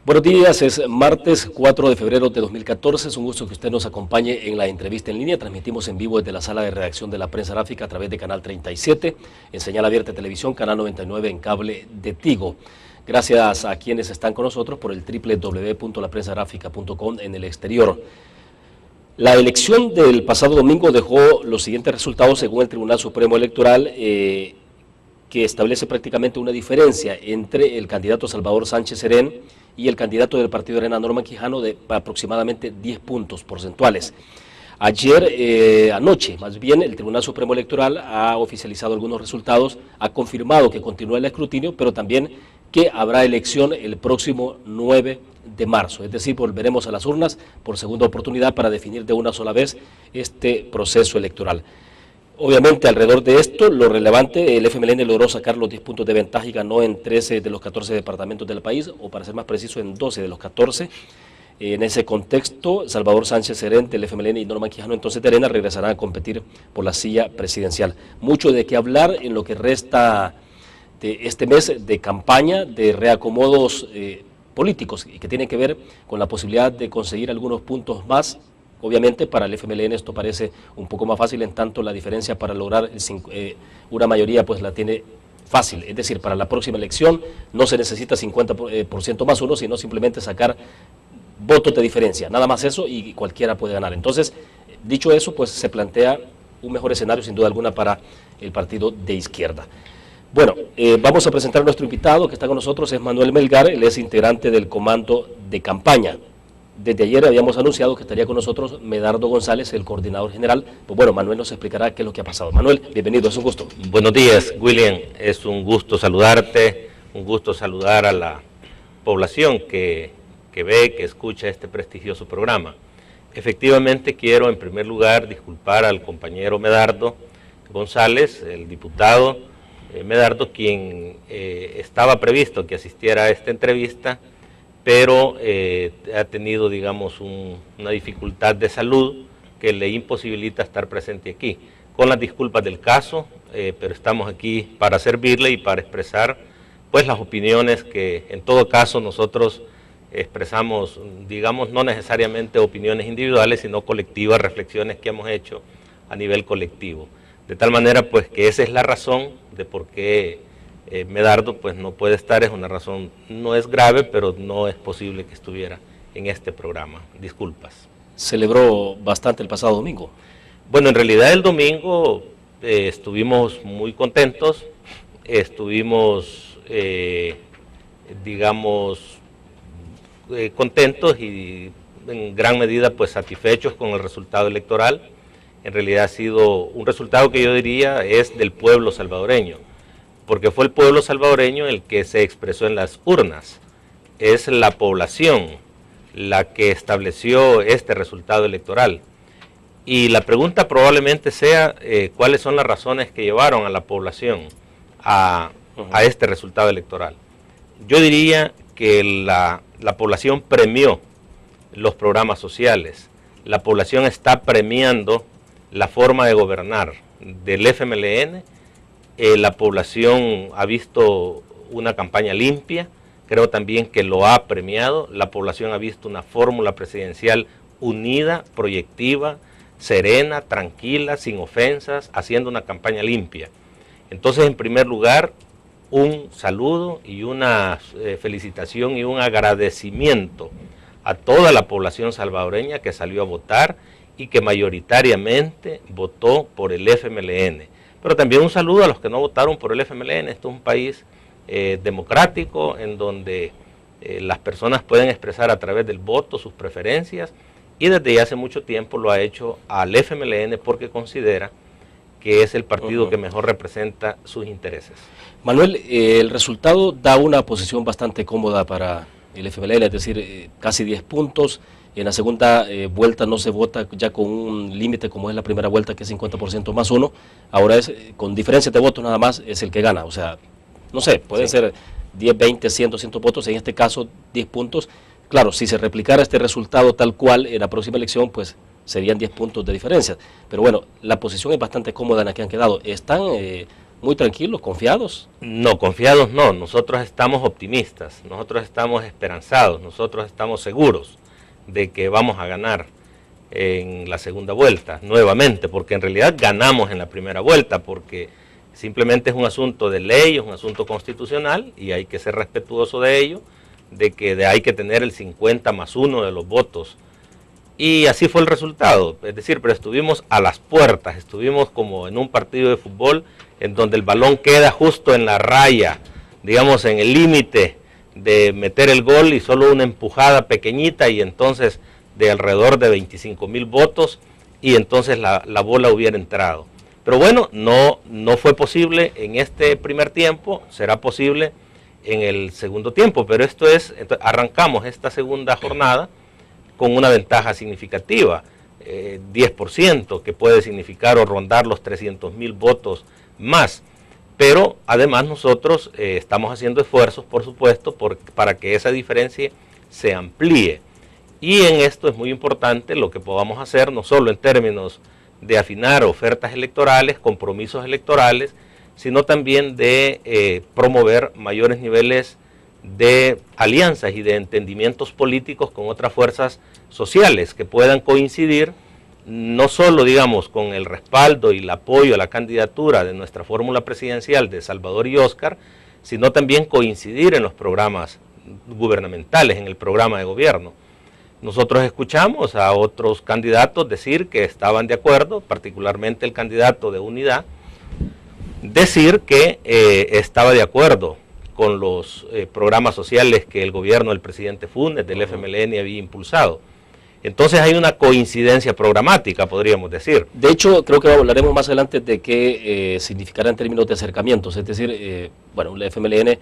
Buenos días, es martes 4 de febrero de 2014, es un gusto que usted nos acompañe en la entrevista en línea. Transmitimos en vivo desde la sala de redacción de la Prensa Gráfica a través de Canal 37, en señal abierta de televisión, Canal 99 en cable de Tigo. Gracias a quienes están con nosotros por el www.laprensagráfica.com en el exterior. La elección del pasado domingo dejó los siguientes resultados según el Tribunal Supremo Electoral, que establece prácticamente una diferencia entre el candidato Salvador Sánchez Serén y el candidato del partido Arena, Norman Quijano, de aproximadamente 10 puntos porcentuales. Anoche, más bien, el Tribunal Supremo Electoral ha oficializado algunos resultados, ha confirmado que continúa el escrutinio, pero también que habrá elección el próximo 9 de marzo, es decir, volveremos a las urnas por segunda oportunidad para definir de una sola vez este proceso electoral. Obviamente, alrededor de esto, lo relevante, el FMLN logró sacar los 10 puntos de ventaja y ganó en 13 de los 14 departamentos del país, o para ser más preciso, en 12 de los 14. En ese contexto, Salvador Sánchez Serén del FMLN y Norman Quijano, entonces de Arena, regresarán a competir por la silla presidencial. Mucho de qué hablar en lo que resta de este mes de campaña, de reacomodos políticos, y que tienen que ver con la posibilidad de conseguir algunos puntos más. Obviamente para el FMLN esto parece un poco más fácil, en tanto la diferencia para lograr una mayoría pues la tiene fácil, es decir, para la próxima elección no se necesita 50% más uno, sino simplemente sacar votos de diferencia, nada más eso, y cualquiera puede ganar. Entonces, dicho eso, pues se plantea un mejor escenario sin duda alguna para el partido de izquierda. Bueno, vamos a presentar a nuestro invitado que está con nosotros, es Manuel Melgar, él es integrante del comando de campaña. Desde ayer habíamos anunciado que estaría con nosotros Medardo González, el coordinador general. Pues bueno, Manuel nos explicará qué es lo que ha pasado. Manuel, bienvenido, es un gusto. Buenos días, William, es un gusto saludarte, un gusto saludar a la población que ve, que escucha este prestigioso programa. Efectivamente, quiero en primer lugar disculpar al compañero Medardo González, el diputado Medardo, quien estaba previsto que asistiera a esta entrevista, pero ha tenido, digamos, una dificultad de salud que le imposibilita estar presente aquí. Con las disculpas del caso, pero estamos aquí para servirle y para expresar pues las opiniones que en todo caso nosotros expresamos, digamos, no necesariamente opiniones individuales, sino colectivas, reflexiones que hemos hecho a nivel colectivo. De tal manera pues que esa es la razón de por qué Medardo pues no puede estar, es una razón, no es grave, pero no es posible que estuviera en este programa. Disculpas. Celebró bastante el pasado domingo. Bueno, en realidad el domingo estuvimos muy contentos, estuvimos, digamos, contentos y en gran medida pues satisfechos con el resultado electoral. En realidad ha sido un resultado que yo diría es del pueblo salvadoreño, porque fue el pueblo salvadoreño el que se expresó en las urnas. Es la población la que estableció este resultado electoral. Y la pregunta probablemente sea cuáles son las razones que llevaron a la población a este resultado electoral. Yo diría que la población premió los programas sociales, la población está premiando la forma de gobernar del FMLN. La población ha visto una campaña limpia, creo también que lo ha premiado. La población ha visto una fórmula presidencial unida, proyectiva, serena, tranquila, sin ofensas, haciendo una campaña limpia. Entonces, en primer lugar, un saludo y una felicitación y un agradecimiento a toda la población salvadoreña que salió a votar y que mayoritariamente votó por el FMLN. Pero también un saludo a los que no votaron por el FMLN. Esto es un país democrático en donde las personas pueden expresar a través del voto sus preferencias, y desde ya hace mucho tiempo lo ha hecho al FMLN porque considera que es el partido que mejor representa sus intereses. Manuel, el resultado da una posición bastante cómoda para el FMLN, es decir, casi 10 puntos. En la segunda vuelta no se vota ya con un límite como es la primera vuelta, que es 50% más uno. Ahora es con diferencia de votos nada más, es el que gana. O sea, no sé, pueden ser 10, 20, 100, 200 votos, en este caso 10 puntos. Claro, si se replicara este resultado tal cual en la próxima elección, pues serían 10 puntos de diferencia. Pero bueno, la posición es bastante cómoda en la que han quedado. Están muy tranquilos, confiados. No, confiados no, nosotros estamos optimistas, nosotros estamos esperanzados, nosotros estamos seguros de que vamos a ganar en la segunda vuelta nuevamente, porque en realidad ganamos en la primera vuelta, porque simplemente es un asunto de ley, es un asunto constitucional y hay que ser respetuoso de ello, de que hay que tener el 50+1 de los votos. Y así fue el resultado, es decir, pero estuvimos a las puertas, estuvimos como en un partido de fútbol en donde el balón queda justo en la raya, digamos en el límite de meter el gol y solo una empujada pequeñita y entonces de alrededor de 25,000 votos y entonces la bola hubiera entrado. Pero bueno, no fue posible en este primer tiempo, será posible en el segundo tiempo, pero esto es, arrancamos esta segunda jornada con una ventaja significativa, 10%, que puede significar o rondar los 300,000 votos más. Pero además nosotros estamos haciendo esfuerzos, por supuesto, para que esa diferencia se amplíe. Y en esto es muy importante lo que podamos hacer, no solo en términos de afinar ofertas electorales, compromisos electorales, sino también de promover mayores niveles de alianzas y de entendimientos políticos con otras fuerzas sociales que puedan coincidir, no solo, digamos, con el respaldo y el apoyo a la candidatura de nuestra fórmula presidencial de Salvador y Óscar, sino también coincidir en los programas gubernamentales, en el programa de gobierno. Nosotros escuchamos a otros candidatos decir que estaban de acuerdo, particularmente el candidato de Unidad, decir que estaba de acuerdo con los programas sociales que el gobierno del presidente Funes, del FMLN, había impulsado. Entonces hay una coincidencia programática, podríamos decir. De hecho, creo que hablaremos más adelante de qué significará en términos de acercamientos. Es decir, bueno, el FMLN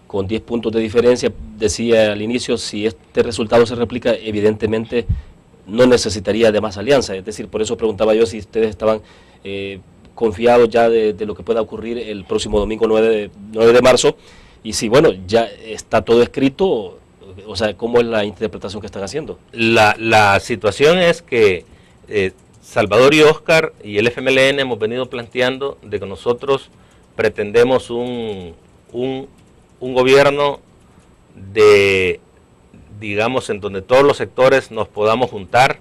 con 10 puntos de diferencia, decía al inicio, si este resultado se replica, evidentemente no necesitaría de más alianza. Es decir, por eso preguntaba yo si ustedes estaban confiados ya de lo que pueda ocurrir el próximo domingo 9 de marzo. Y si, bueno, ya está todo escrito, o sea, ¿cómo es la interpretación que están haciendo? La situación es que Salvador y Óscar y el FMLN hemos venido planteando de que nosotros pretendemos un gobierno de, digamos, en donde todos los sectores nos podamos juntar,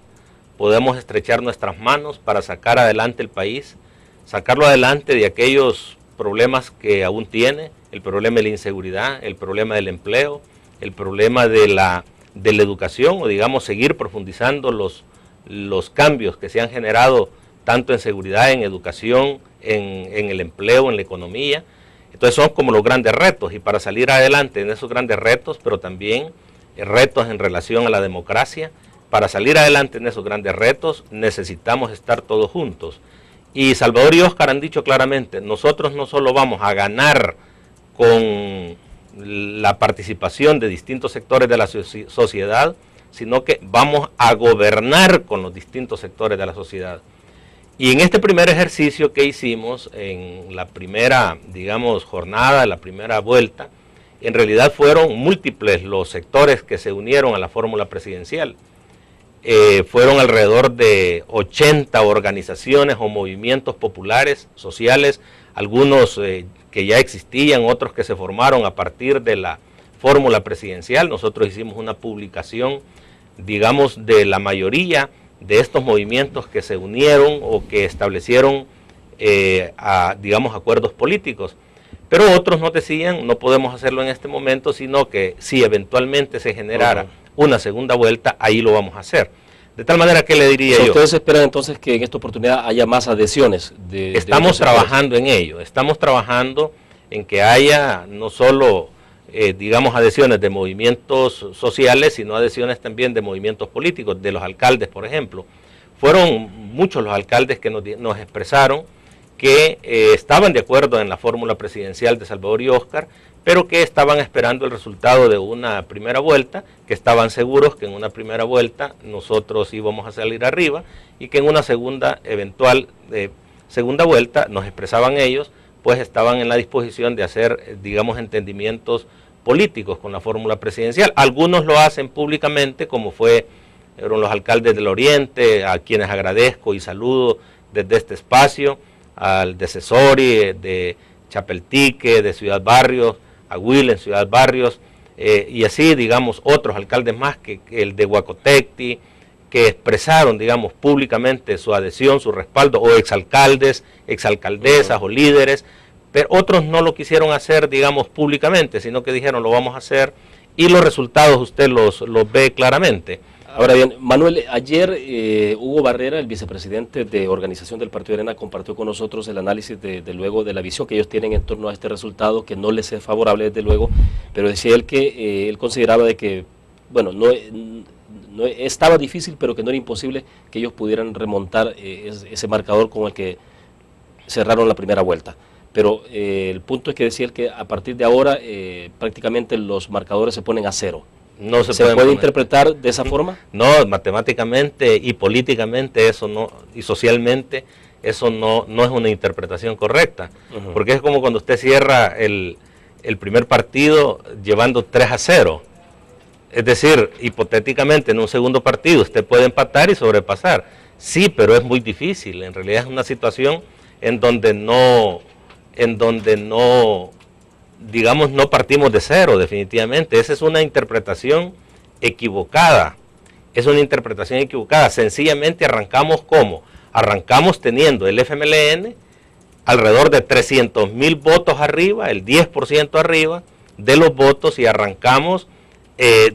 podemos estrechar nuestras manos para sacar adelante el país, sacarlo adelante de aquellos problemas que aún tiene, el problema de la inseguridad, el problema del empleo, el problema de la educación, o digamos seguir profundizando los cambios que se han generado tanto en seguridad, en educación, en el empleo, en la economía. Entonces son como los grandes retos, y para salir adelante en esos grandes retos, pero también retos en relación a la democracia, para salir adelante en esos grandes retos necesitamos estar todos juntos. Y Salvador y Óscar han dicho claramente, nosotros no solo vamos a ganar con la participación de distintos sectores de la sociedad, sino que vamos a gobernar con los distintos sectores de la sociedad. Y en este primer ejercicio que hicimos, en la primera, digamos, jornada, la primera vuelta, en realidad fueron múltiples los sectores que se unieron a la fórmula presidencial. Fueron alrededor de 80 organizaciones o movimientos populares, sociales, algunos que ya existían, otros que se formaron a partir de la fórmula presidencial. Nosotros hicimos una publicación, digamos, de la mayoría de estos movimientos que se unieron o que establecieron, digamos, acuerdos políticos. Pero otros nos decían, no podemos hacerlo en este momento, sino que si eventualmente se generara una segunda vuelta, ahí lo vamos a hacer. De tal manera que le diría yo... ¿Ustedes esperan entonces que en esta oportunidad haya más adhesiones? Estamos trabajando en ello, estamos trabajando en que haya no solo, digamos, adhesiones de movimientos sociales, sino adhesiones también de movimientos políticos, de los alcaldes, por ejemplo. Fueron muchos los alcaldes que nos expresaron que estaban de acuerdo en la fórmula presidencial de Salvador y Óscar, pero que estaban esperando el resultado de una primera vuelta, que estaban seguros que en una primera vuelta nosotros íbamos a salir arriba y que en una segunda eventual segunda vuelta, nos expresaban ellos, pues estaban en la disposición de hacer, digamos, entendimientos políticos con la fórmula presidencial. Algunos lo hacen públicamente, como fueron los alcaldes del Oriente, a quienes agradezco y saludo desde este espacio, al de Cesori, de Chapeltique, de Ciudad Barrios, Aguila en Ciudad Barrios, y así, digamos, otros alcaldes más que el de Huacotecti, que expresaron, digamos, públicamente su adhesión, su respaldo, o exalcaldes, exalcaldesas o líderes, pero otros no lo quisieron hacer, digamos, públicamente, sino que dijeron lo vamos a hacer, y los resultados usted los ve claramente. Ahora bien, Manuel, ayer Hugo Barrera, el vicepresidente de organización del Partido Arena, compartió con nosotros el análisis de luego de la visión que ellos tienen en torno a este resultado, que no les es favorable desde luego, pero decía él que él consideraba de que, bueno, no estaba difícil, pero que no era imposible que ellos pudieran remontar ese marcador con el que cerraron la primera vuelta. Pero el punto es que decía él que a partir de ahora prácticamente los marcadores se ponen a cero. No ¿Se puede interpretar de esa forma? No, matemáticamente y políticamente eso no, y socialmente eso no es una interpretación correcta, porque es como cuando usted cierra el primer partido llevando 3-0. Es decir, hipotéticamente en un segundo partido usted puede empatar y sobrepasar. Sí, pero es muy difícil. En realidad es una situación en donde no, digamos, no partimos de cero, definitivamente. Esa es una interpretación equivocada. Es una interpretación equivocada. Sencillamente arrancamos ¿cómo? Arrancamos teniendo el FMLN alrededor de 300,000 votos arriba, el 10% arriba de los votos, y arrancamos,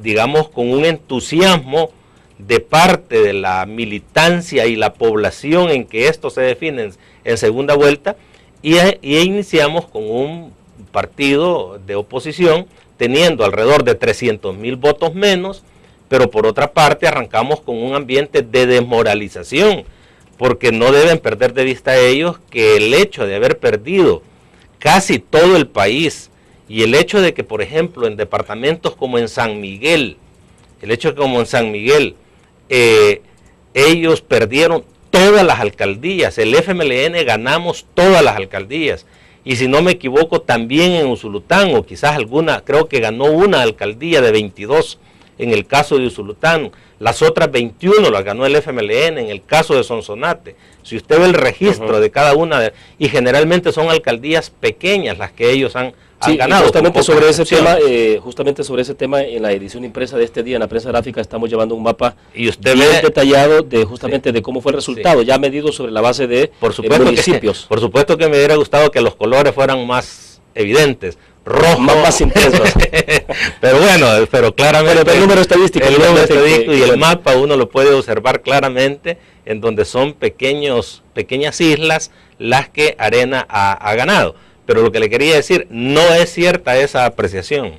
digamos, con un entusiasmo de parte de la militancia y la población en que esto se define en segunda vuelta, y iniciamos con un partido de oposición teniendo alrededor de 300,000 votos menos, pero por otra parte arrancamos con un ambiente de desmoralización, porque no deben perder de vista ellos que el hecho de haber perdido casi todo el país, y el hecho de que, por ejemplo, en departamentos como en San Miguel, ellos perdieron todas las alcaldías, el FMLN ganamos todas las alcaldías, y si no me equivoco también en Usulután, o quizás alguna, creo que ganó una alcaldía de 22 en el caso de Usulután, las otras 21 las ganó el FMLN en el caso de Sonsonate. Si usted ve el registro de cada una, y generalmente son alcaldías pequeñas las que ellos han ganado. Justamente sobre ese tema, en la edición impresa de este día, en la prensa gráfica, estamos llevando un mapa y usted bien detallado de cómo fue el resultado, ya medido sobre la base de municipios. Por supuesto que me hubiera gustado que los colores fueran más evidentes, rojo, más intensos. Pero bueno, pero claramente el número estadístico, y el mapa uno lo puede observar claramente, en donde son pequeñas islas las que Arena ha ganado. Pero lo que le quería decir, no es cierta esa apreciación.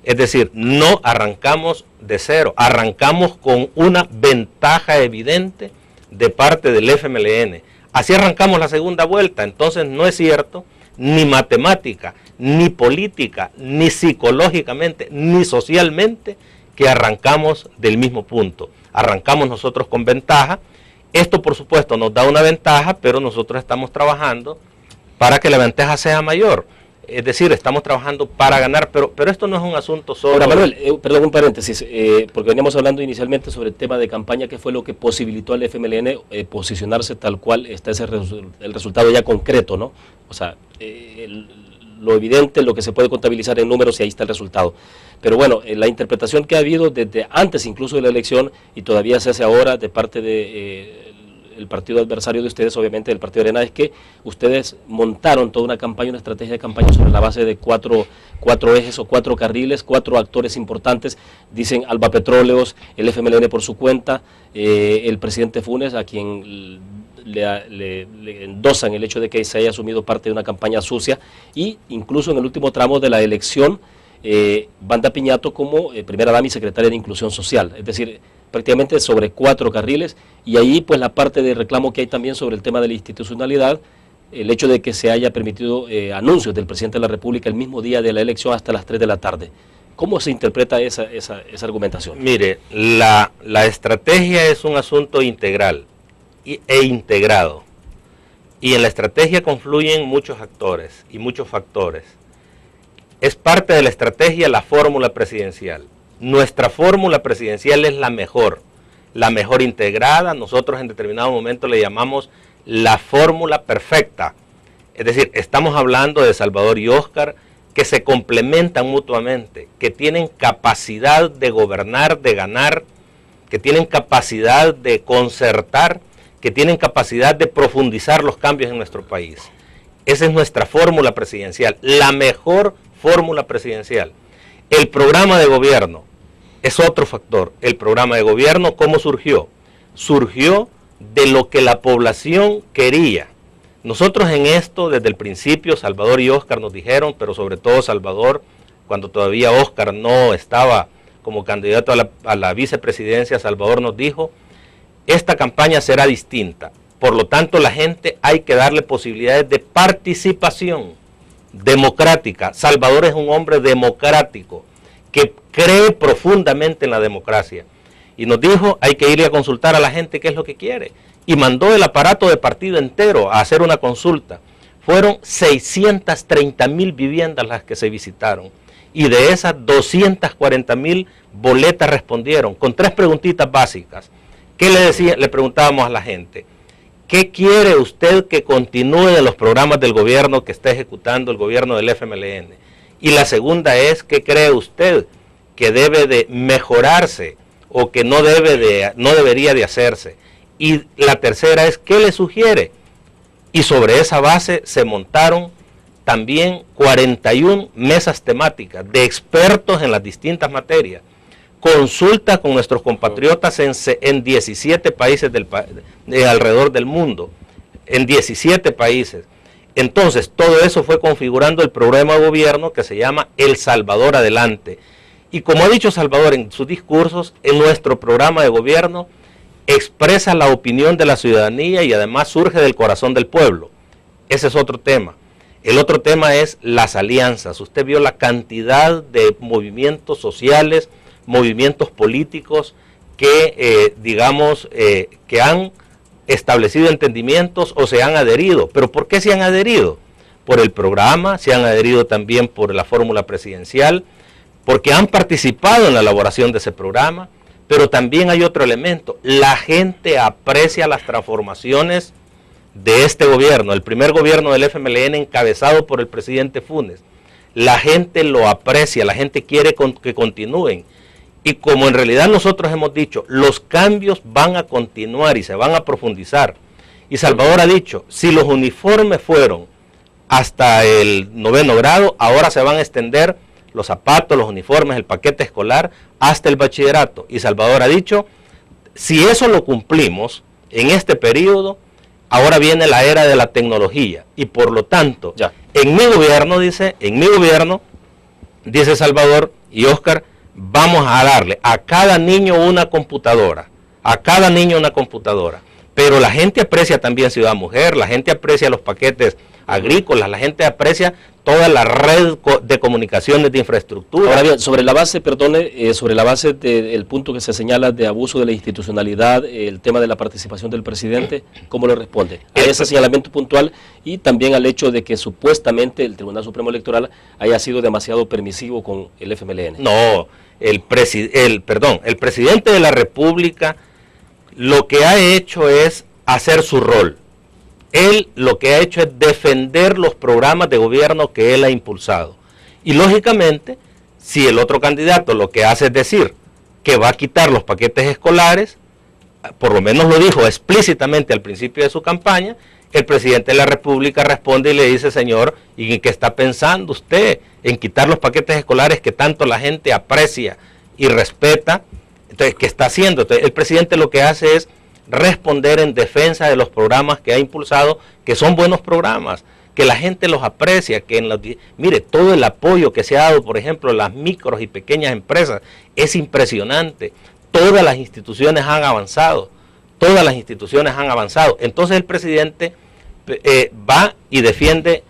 Es decir, no arrancamos de cero, arrancamos con una ventaja evidente de parte del FMLN. Así arrancamos la segunda vuelta. Entonces no es cierto, ni matemática, ni política, ni psicológicamente, ni socialmente, que arrancamos del mismo punto. Arrancamos nosotros con ventaja. Esto, por supuesto, nos da una ventaja, pero nosotros estamos trabajando para que la ventaja sea mayor. Es decir, estamos trabajando para ganar, pero esto no es un asunto solo. Ahora, Manuel, perdón, un paréntesis, porque veníamos hablando inicialmente sobre el tema de campaña, que fue lo que posibilitó al FMLN posicionarse tal cual está el resultado ya concreto, ¿no? O sea, lo evidente, lo que se puede contabilizar en números, y ahí está el resultado. Pero bueno, la interpretación que ha habido desde antes incluso de la elección, y todavía se hace ahora de parte de el partido adversario de ustedes, obviamente del Partido Arena, es que ustedes montaron toda una campaña, una estrategia de campaña sobre la base de cuatro ejes o 4 carriles, 4 actores importantes. Dicen Alba Petróleos, el FMLN por su cuenta, el presidente Funes, a quien le endosan el hecho de que se haya asumido parte de una campaña sucia, y incluso en el último tramo de la elección, Wanda Piñato como primera dama y secretaria de Inclusión Social. Es decir, prácticamente sobre 4 carriles, y ahí pues la parte de reclamo que hay también sobre el tema de la institucionalidad, el hecho de que se haya permitido anuncios del presidente de la República el mismo día de la elección hasta las 3 de la tarde. ¿Cómo se interpreta esa argumentación? Mire, la estrategia es un asunto integral e integrado, y en la estrategia confluyen muchos actores y muchos factores. Es parte de la estrategia la fórmula presidencial. Nuestra fórmula presidencial es la mejor integrada. Nosotros en determinado momento le llamamos la fórmula perfecta. Es decir, estamos hablando de Salvador y Óscar, que se complementan mutuamente, que tienen capacidad de gobernar, de ganar, que tienen capacidad de concertar, que tienen capacidad de profundizar los cambios en nuestro país. Esa es nuestra fórmula presidencial, la mejor fórmula presidencial. El programa de gobierno es otro factor. El programa de gobierno, ¿cómo surgió? Surgió de lo que la población quería. Nosotros en esto, desde el principio, Salvador y Óscar nos dijeron, pero sobre todo Salvador, cuando todavía Óscar no estaba como candidato a la vicepresidencia, Salvador nos dijo, esta campaña será distinta. Por lo tanto, la gente hay que darle posibilidades de participación democrática. Salvador es un hombre democrático que cree profundamente en la democracia. Y nos dijo, hay que ir a consultar a la gente qué es lo que quiere. Y mandó el aparato de partido entero a hacer una consulta. Fueron 630,000 viviendas las que se visitaron. Y de esas 240,000 boletas respondieron con 3 preguntitas básicas. ¿Qué le preguntábamos a la gente? ¿Qué quiere usted que continúe de los programas del gobierno que está ejecutando el gobierno del FMLN? Y la segunda es, ¿qué cree usted que debe de mejorarse o que no debería de hacerse? Y la tercera es, ¿qué le sugiere? Y sobre esa base se montaron también 41 mesas temáticas de expertos en las distintas materias. Consulta con nuestros compatriotas en 17 países alrededor del mundo, en 17 países. Entonces, todo eso fue configurando el programa de gobierno que se llama El Salvador Adelante. Y como ha dicho Salvador en sus discursos, en nuestro programa de gobierno expresa la opinión de la ciudadanía y además surge del corazón del pueblo. Ese es otro tema. El otro tema es las alianzas. Usted vio la cantidad de movimientos sociales, movimientos políticos que, que han establecido entendimientos o se han adherido. ¿Pero por qué se han adherido? Por el programa, se han adherido también por la fórmula presidencial, porque han participado en la elaboración de ese programa, pero también hay otro elemento. La gente aprecia las transformaciones de este gobierno, el primer gobierno del FMLN encabezado por el presidente Funes. La gente lo aprecia, la gente quiere que continúen. Y como en realidad nosotros hemos dicho, los cambios van a continuar y se van a profundizar. Y Salvador ha dicho, si los uniformes fueron hasta el 9º grado, ahora se van a extender los zapatos, los uniformes, el paquete escolar, hasta el bachillerato. Y Salvador ha dicho, si eso lo cumplimos en este periodo, ahora viene la era de la tecnología. Y por lo tanto, en mi gobierno, dice Salvador y Óscar, vamos a darle a cada niño una computadora, pero la gente aprecia también Ciudad Mujer, la gente aprecia los paquetes agrícolas, la gente aprecia toda la red de comunicaciones de infraestructura. Ahora bien, sobre la base, sobre la base del punto que se señala de abuso de la institucionalidad, el tema de la participación del presidente, ¿cómo le responde a ese señalamiento puntual y también al hecho de que supuestamente el Tribunal Supremo Electoral haya sido demasiado permisivo con el FMLN? No, el presidente de la República lo que ha hecho es hacer su rol. Él lo que ha hecho es defender los programas de gobierno que él ha impulsado. Y lógicamente, si el otro candidato lo que hace es decir que va a quitar los paquetes escolares, por lo menos lo dijo explícitamente al principio de su campaña, el presidente de la República responde y le dice, señor, ¿y en qué está pensando usted? En quitar los paquetes escolares que tanto la gente aprecia y respeta. Entonces, ¿qué está haciendo? Entonces, el presidente lo que hace es responder en defensa de los programas que ha impulsado, que son buenos programas, que la gente los aprecia, que mire, todo el apoyo que se ha dado, por ejemplo, a las micros y pequeñas empresas, es impresionante. Todas las instituciones han avanzado, Entonces el presidente va y defiende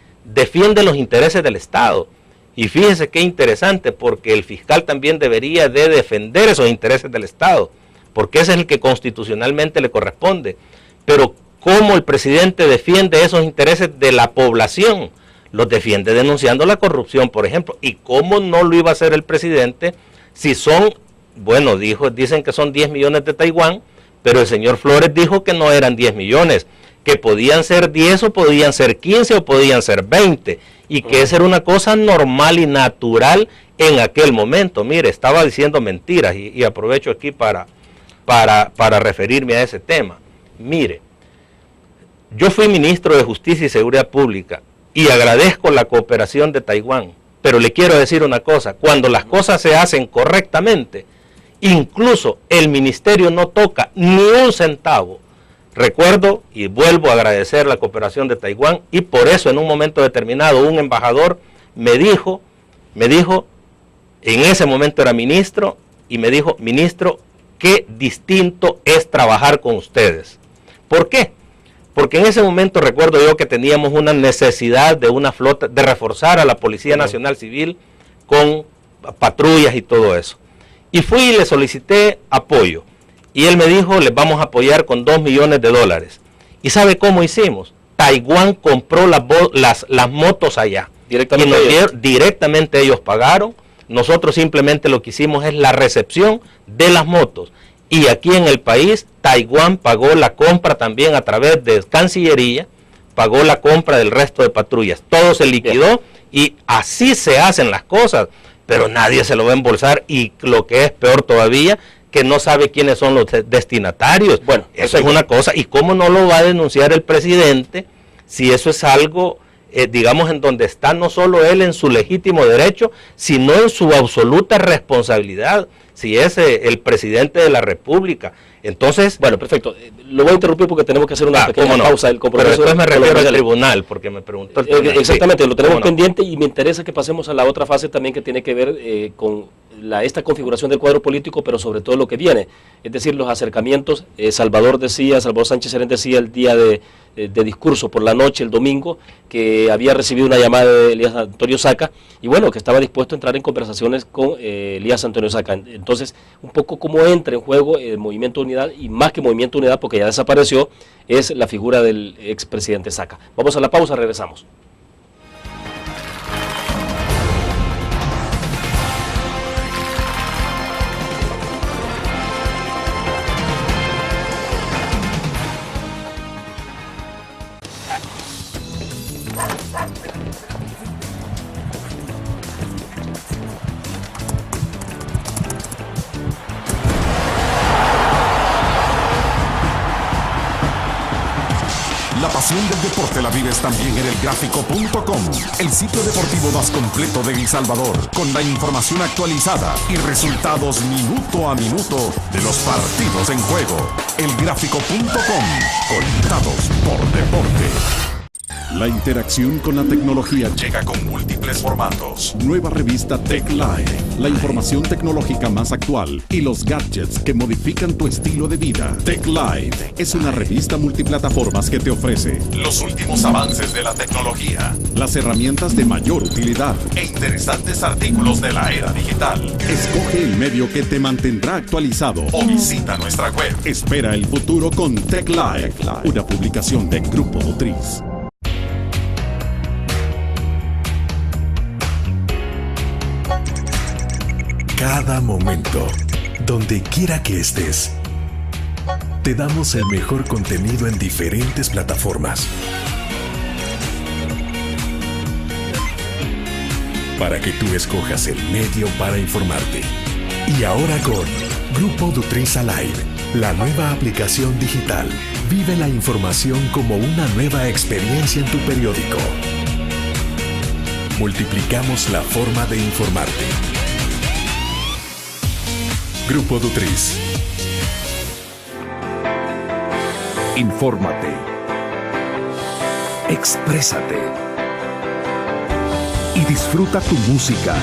los intereses del Estado. Y fíjese qué interesante, porque el fiscal también debería de defender esos intereses del Estado, porque ese es el que constitucionalmente le corresponde. Pero ¿cómo el presidente defiende esos intereses de la población? Los defiende denunciando la corrupción, por ejemplo. ¿Y cómo no lo iba a hacer el presidente si son, bueno, dicen que son 10 millones de Taiwán, pero el señor Flores dijo que no eran 10 millones, que podían ser 10 o podían ser 15 o podían ser 20, y que esa era una cosa normal y natural en aquel momento. Mire, estaba diciendo mentiras, y aprovecho aquí para referirme a ese tema. Mire, yo fui ministro de Justicia y Seguridad Pública y agradezco la cooperación de Taiwán, pero le quiero decir una cosa: cuando las cosas se hacen correctamente, incluso el ministerio no toca ni un centavo. Recuerdo y vuelvo a agradecer la cooperación de Taiwán, y por eso en un momento determinado un embajador me dijo, en ese momento era ministro, y me dijo: ministro, qué distinto es trabajar con ustedes. ¿Por qué? Porque en ese momento recuerdo yo que teníamos una necesidad de una flota, de reforzar a la Policía Nacional Civil con patrullas y todo eso. Y fui y le solicité apoyo. Y él me dijo: les vamos a apoyar con $2 millones. ¿Y sabe cómo hicimos? Taiwán compró las motos allá. Directamente ellos pagaron. Nosotros simplemente lo que hicimos es la recepción de las motos. Y aquí en el país, Taiwán pagó la compra también a través de Cancillería, pagó la compra del resto de patrullas. Todo se liquidó y así se hacen las cosas, pero nadie se lo va a embolsar, y lo que es peor todavía, que no sabe quiénes son los destinatarios. Bueno, eso es una cosa. ¿Y cómo no lo va a denunciar el presidente si eso es algo, digamos, en donde está no solo él en su legítimo derecho, sino en su absoluta responsabilidad, si es el presidente de la República? Entonces, bueno, perfecto. Lo voy a interrumpir porque tenemos que hacer una pequeña pausa del compromiso. Pero después me refiero al tribunal, porque me preguntó el tribunal. Exactamente, sí, lo tenemos pendiente, y me interesa que pasemos a la otra fase también, que tiene que ver con esta configuración del cuadro político, pero sobre todo lo que viene, es decir, los acercamientos. Salvador Sánchez Serén decía el día de discurso por la noche, el domingo, que había recibido una llamada de Elías Antonio Saca, y bueno, que estaba dispuesto a entrar en conversaciones con Elías Antonio Saca. Entonces, un poco cómo entra en juego el Movimiento Unidad, y más que Movimiento Unidad, porque ya desapareció, es la figura del expresidente Saca. Vamos a la pausa, regresamos. La pasión del deporte la vives también en elgráfico.com, el sitio deportivo más completo de El Salvador, con la información actualizada y resultados minuto a minuto de los partidos en juego. Elgráfico.com, conectados por deporte. La interacción con la tecnología llega con múltiples formatos. Nueva revista Tech Live, la información tecnológica más actual y los gadgets que modifican tu estilo de vida. Tech Live es una revista multiplataformas que te ofrece los últimos avances de la tecnología, las herramientas de mayor utilidad e interesantes artículos de la era digital. Escoge el medio que te mantendrá actualizado o visita nuestra web. Espera el futuro con Tech Live, una publicación de Grupo Dutriz. Cada momento, donde quiera que estés, te damos el mejor contenido en diferentes plataformas para que tú escojas el medio para informarte. Y ahora con Grupo Dutriz Alive, la nueva aplicación digital. Vive la información como una nueva experiencia en tu periódico. Multiplicamos la forma de informarte. Grupo Dutriz. Infórmate. Exprésate. Y disfruta tu música.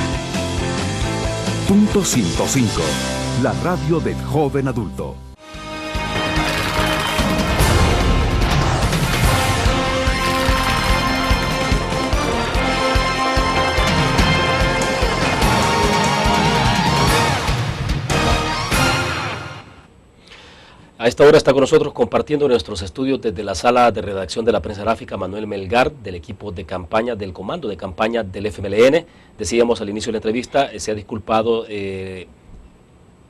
Punto 105. La radio del joven adulto. A esta hora está con nosotros compartiendo nuestros estudios desde la sala de redacción de la prensa gráfica Manuel Melgar, del equipo de campaña, del comando de campaña del FMLN. Decíamos al inicio de la entrevista, se ha disculpado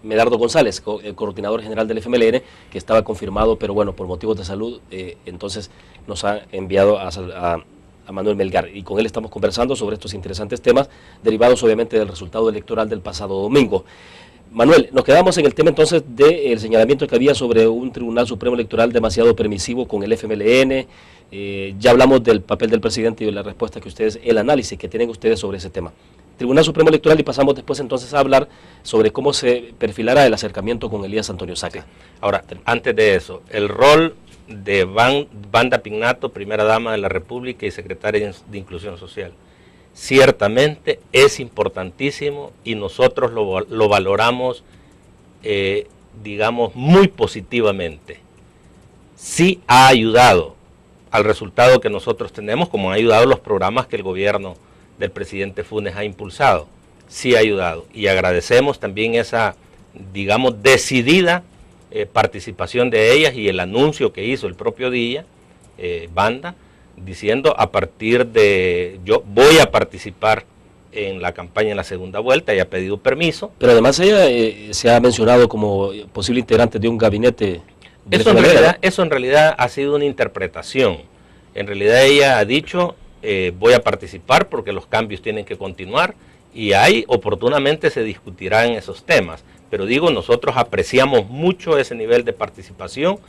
Medardo González, el coordinador general del FMLN, que estaba confirmado, pero bueno, por motivos de salud, entonces nos ha enviado a Manuel Melgar, y con él estamos conversando sobre estos interesantes temas, derivados obviamente del resultado electoral del pasado domingo. Manuel, nos quedamos en el tema entonces del señalamiento que había sobre un Tribunal Supremo Electoral demasiado permisivo con el FMLN. Ya hablamos del papel del presidente y de la respuesta que ustedes, el análisis que tienen ustedes sobre ese tema. Tribunal Supremo Electoral, y pasamos después entonces a hablar sobre cómo se perfilará el acercamiento con Elías Antonio Saca. Ahora, antes de eso, el rol de Wanda Pignato, primera dama de la República y secretaria de Inclusión Social, ciertamente es importantísimo y nosotros lo valoramos, digamos, muy positivamente. Sí ha ayudado al resultado que nosotros tenemos, como han ayudado los programas que el gobierno del presidente Funes ha impulsado. Sí ha ayudado, y agradecemos también esa, digamos, decidida participación de ellas y el anuncio que hizo el propio día, Wanda, diciendo a partir de, yo voy a participar en la campaña en la segunda vuelta, y ha pedido permiso. Pero además ella se ha mencionado como posible integrante de un gabinete. Eso en realidad ha sido una interpretación. En realidad ella ha dicho, voy a participar porque los cambios tienen que continuar, y ahí oportunamente se discutirán esos temas. Pero digo, nosotros apreciamos mucho ese nivel de participación,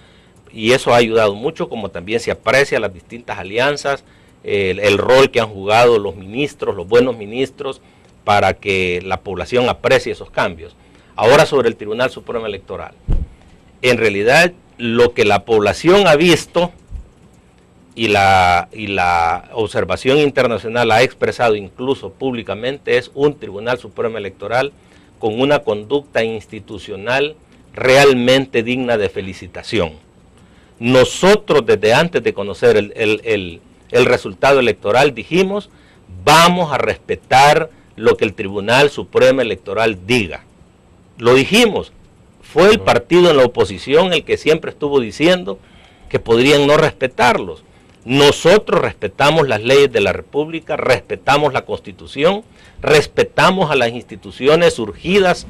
y eso ha ayudado mucho, como también se aprecia las distintas alianzas, el rol que han jugado los ministros, los buenos ministros, para que la población aprecie esos cambios. Ahora, sobre el Tribunal Supremo Electoral. En realidad, lo que la población ha visto y la observación internacional ha expresado incluso públicamente es un Tribunal Supremo Electoral con una conducta institucional realmente digna de felicitación. Nosotros, desde antes de conocer el resultado electoral, dijimos, vamos a respetar lo que el Tribunal Supremo Electoral diga. Lo dijimos. Fue el partido en la oposición el que siempre estuvo diciendo que podrían no respetarlos. Nosotros respetamos las leyes de la República, respetamos la Constitución, respetamos a las instituciones surgidas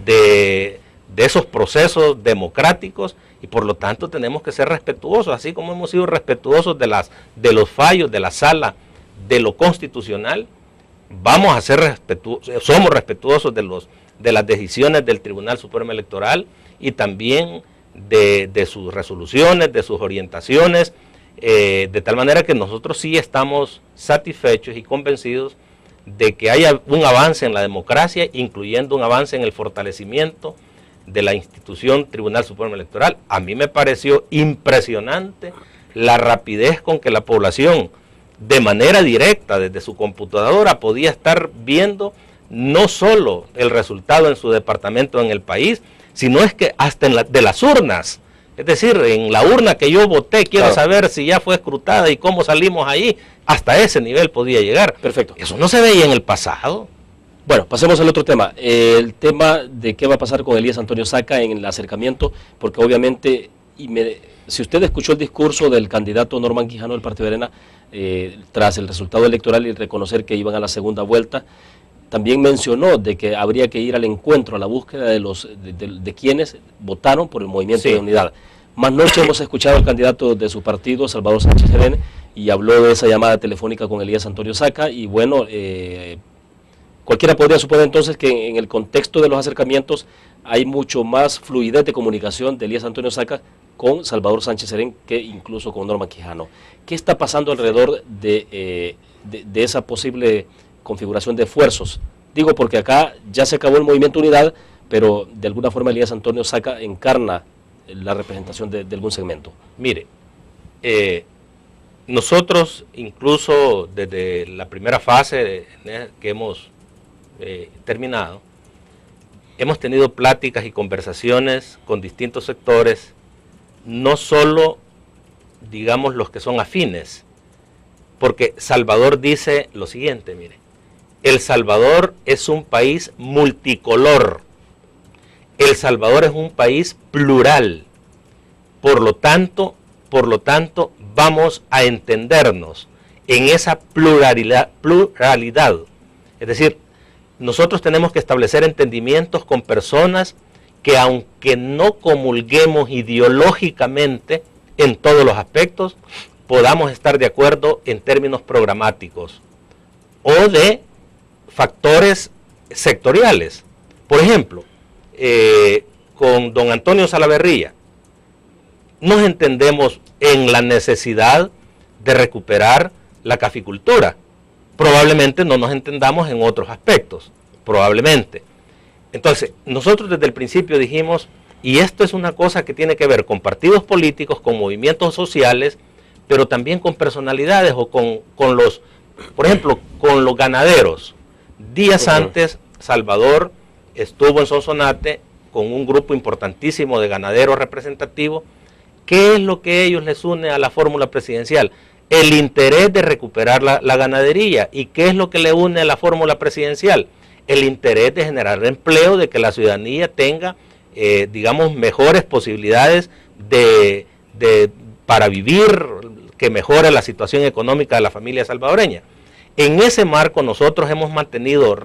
de esos procesos democráticos, y por lo tanto tenemos que ser respetuosos, así como hemos sido respetuosos de los fallos de la Sala de lo Constitucional. Vamos a ser respetuosos, somos respetuosos de las decisiones del Tribunal Supremo Electoral, y también de sus resoluciones, de sus orientaciones, de tal manera que nosotros sí estamos satisfechos y convencidos de que haya un avance en la democracia, incluyendo un avance en el fortalecimiento de la institución Tribunal Supremo Electoral. A mí me pareció impresionante la rapidez con que la población, de manera directa desde su computadora, podía estar viendo no solo el resultado en su departamento, en el país, sino es que hasta de las urnas. Es decir, en la urna que yo voté, quiero saber si ya fue escrutada y cómo salimos ahí. Hasta ese nivel podía llegar. Perfecto. Eso no se veía en el pasado. Bueno, pasemos al otro tema. El tema de qué va a pasar con Elías Antonio Saca en el acercamiento, porque obviamente, si usted escuchó el discurso del candidato Norman Quijano del Partido Arena, tras el resultado electoral y reconocer que iban a la segunda vuelta, también mencionó de que habría que ir al encuentro, a la búsqueda de quienes votaron por el Movimiento de Unidad. Más noche hemos escuchado al candidato de su partido, Salvador Sánchez Serén, y habló de esa llamada telefónica con Elías Antonio Saca, y bueno, cualquiera podría suponer entonces que en el contexto de los acercamientos hay mucho más fluidez de comunicación de Elías Antonio Saca con Salvador Sánchez Serén que incluso con Norman Quijano. ¿Qué está pasando alrededor de esa posible configuración de esfuerzos? Digo porque acá ya se acabó el Movimiento Unidad, pero de alguna forma Elías Antonio Saca encarna la representación de algún segmento. Mire, nosotros incluso desde la primera fase que hemos terminado, hemos tenido pláticas y conversaciones con distintos sectores, no solo, digamos, los que son afines, porque Salvador dice lo siguiente, mire, El Salvador es un país multicolor, El Salvador es un país plural, por lo tanto, vamos a entendernos en esa pluralidad. Es decir, nosotros tenemos que establecer entendimientos con personas que aunque no comulguemos ideológicamente en todos los aspectos, podamos estar de acuerdo en términos programáticos o de factores sectoriales. Por ejemplo, con don Antonio Salaverría nos entendemos en la necesidad de recuperar la caficultura. Probablemente no nos entendamos en otros aspectos, probablemente. Entonces, nosotros desde el principio dijimos, y esto es una cosa que tiene que ver con partidos políticos, con movimientos sociales, pero también con personalidades o con los, por ejemplo, con los ganaderos. Días antes, Salvador estuvo en Sonsonate con un grupo importantísimo de ganaderos representativos. ¿Qué es lo que a ellos les une a la fórmula presidencial? El interés de recuperar la ganadería. ¿Y qué es lo que le une a la fórmula presidencial? El interés de generar empleo, de que la ciudadanía tenga, digamos, mejores posibilidades para vivir, que mejore la situación económica de la familia salvadoreña. En ese marco nosotros hemos mantenido,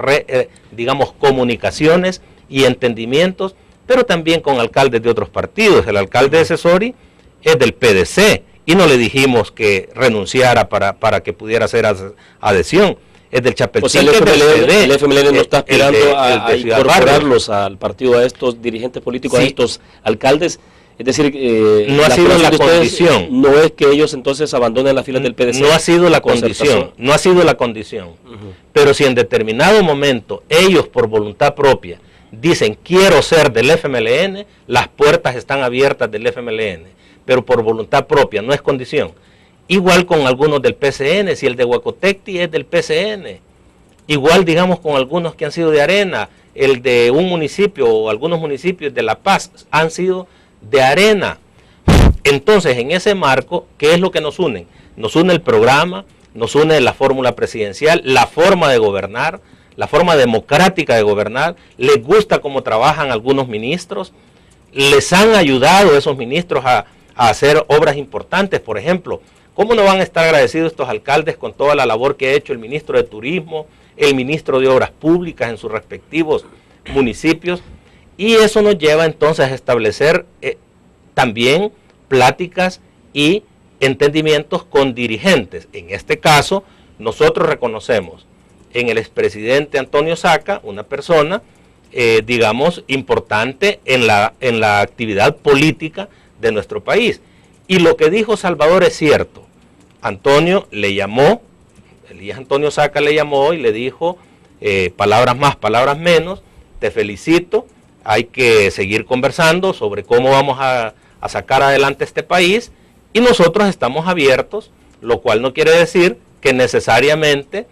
digamos, comunicaciones y entendimientos, pero también con alcaldes de otros partidos. El alcalde de Cesori es del PDC y no le dijimos que renunciara para que pudiera hacer adhesión. Es del Chapeltín. O sea, el FMLN no está aspirando a incorporarlos al partido, a estos dirigentes políticos, sí, a estos alcaldes. Es decir, no ha sido la condición. No es que ellos entonces abandonen las filas del PDC. No ha sido la condición. No ha sido la condición. Pero si en determinado momento ellos por voluntad propia dicen quiero ser del FMLN, las puertas están abiertas del FMLN. Pero por voluntad propia, no es condición. Igual con algunos del PCN, si el de Huacotecti es del PCN. Igual, digamos, con algunos que han sido de Arena, el de un municipio o algunos municipios de La Paz han sido de Arena. Entonces, en ese marco, ¿qué es lo que nos une? Nos une el programa, nos une la fórmula presidencial, la forma de gobernar, la forma democrática de gobernar. Les gusta cómo trabajan algunos ministros, les han ayudado esos ministros a hacer obras importantes. Por ejemplo, ¿cómo no van a estar agradecidos estos alcaldes con toda la labor que ha hecho el ministro de Turismo, el ministro de Obras Públicas en sus respectivos municipios? Y eso nos lleva entonces a establecer también pláticas y entendimientos con dirigentes. En este caso, nosotros reconocemos en el expresidente Antonio Saca una persona, digamos, importante en la actividad política de nuestro país. Y lo que dijo Salvador es cierto. Antonio le llamó, Elías Antonio Saca le llamó y le dijo, palabras más, palabras menos, te felicito, hay que seguir conversando sobre cómo vamos a sacar adelante este país, y nosotros estamos abiertos, lo cual no quiere decir que necesariamente,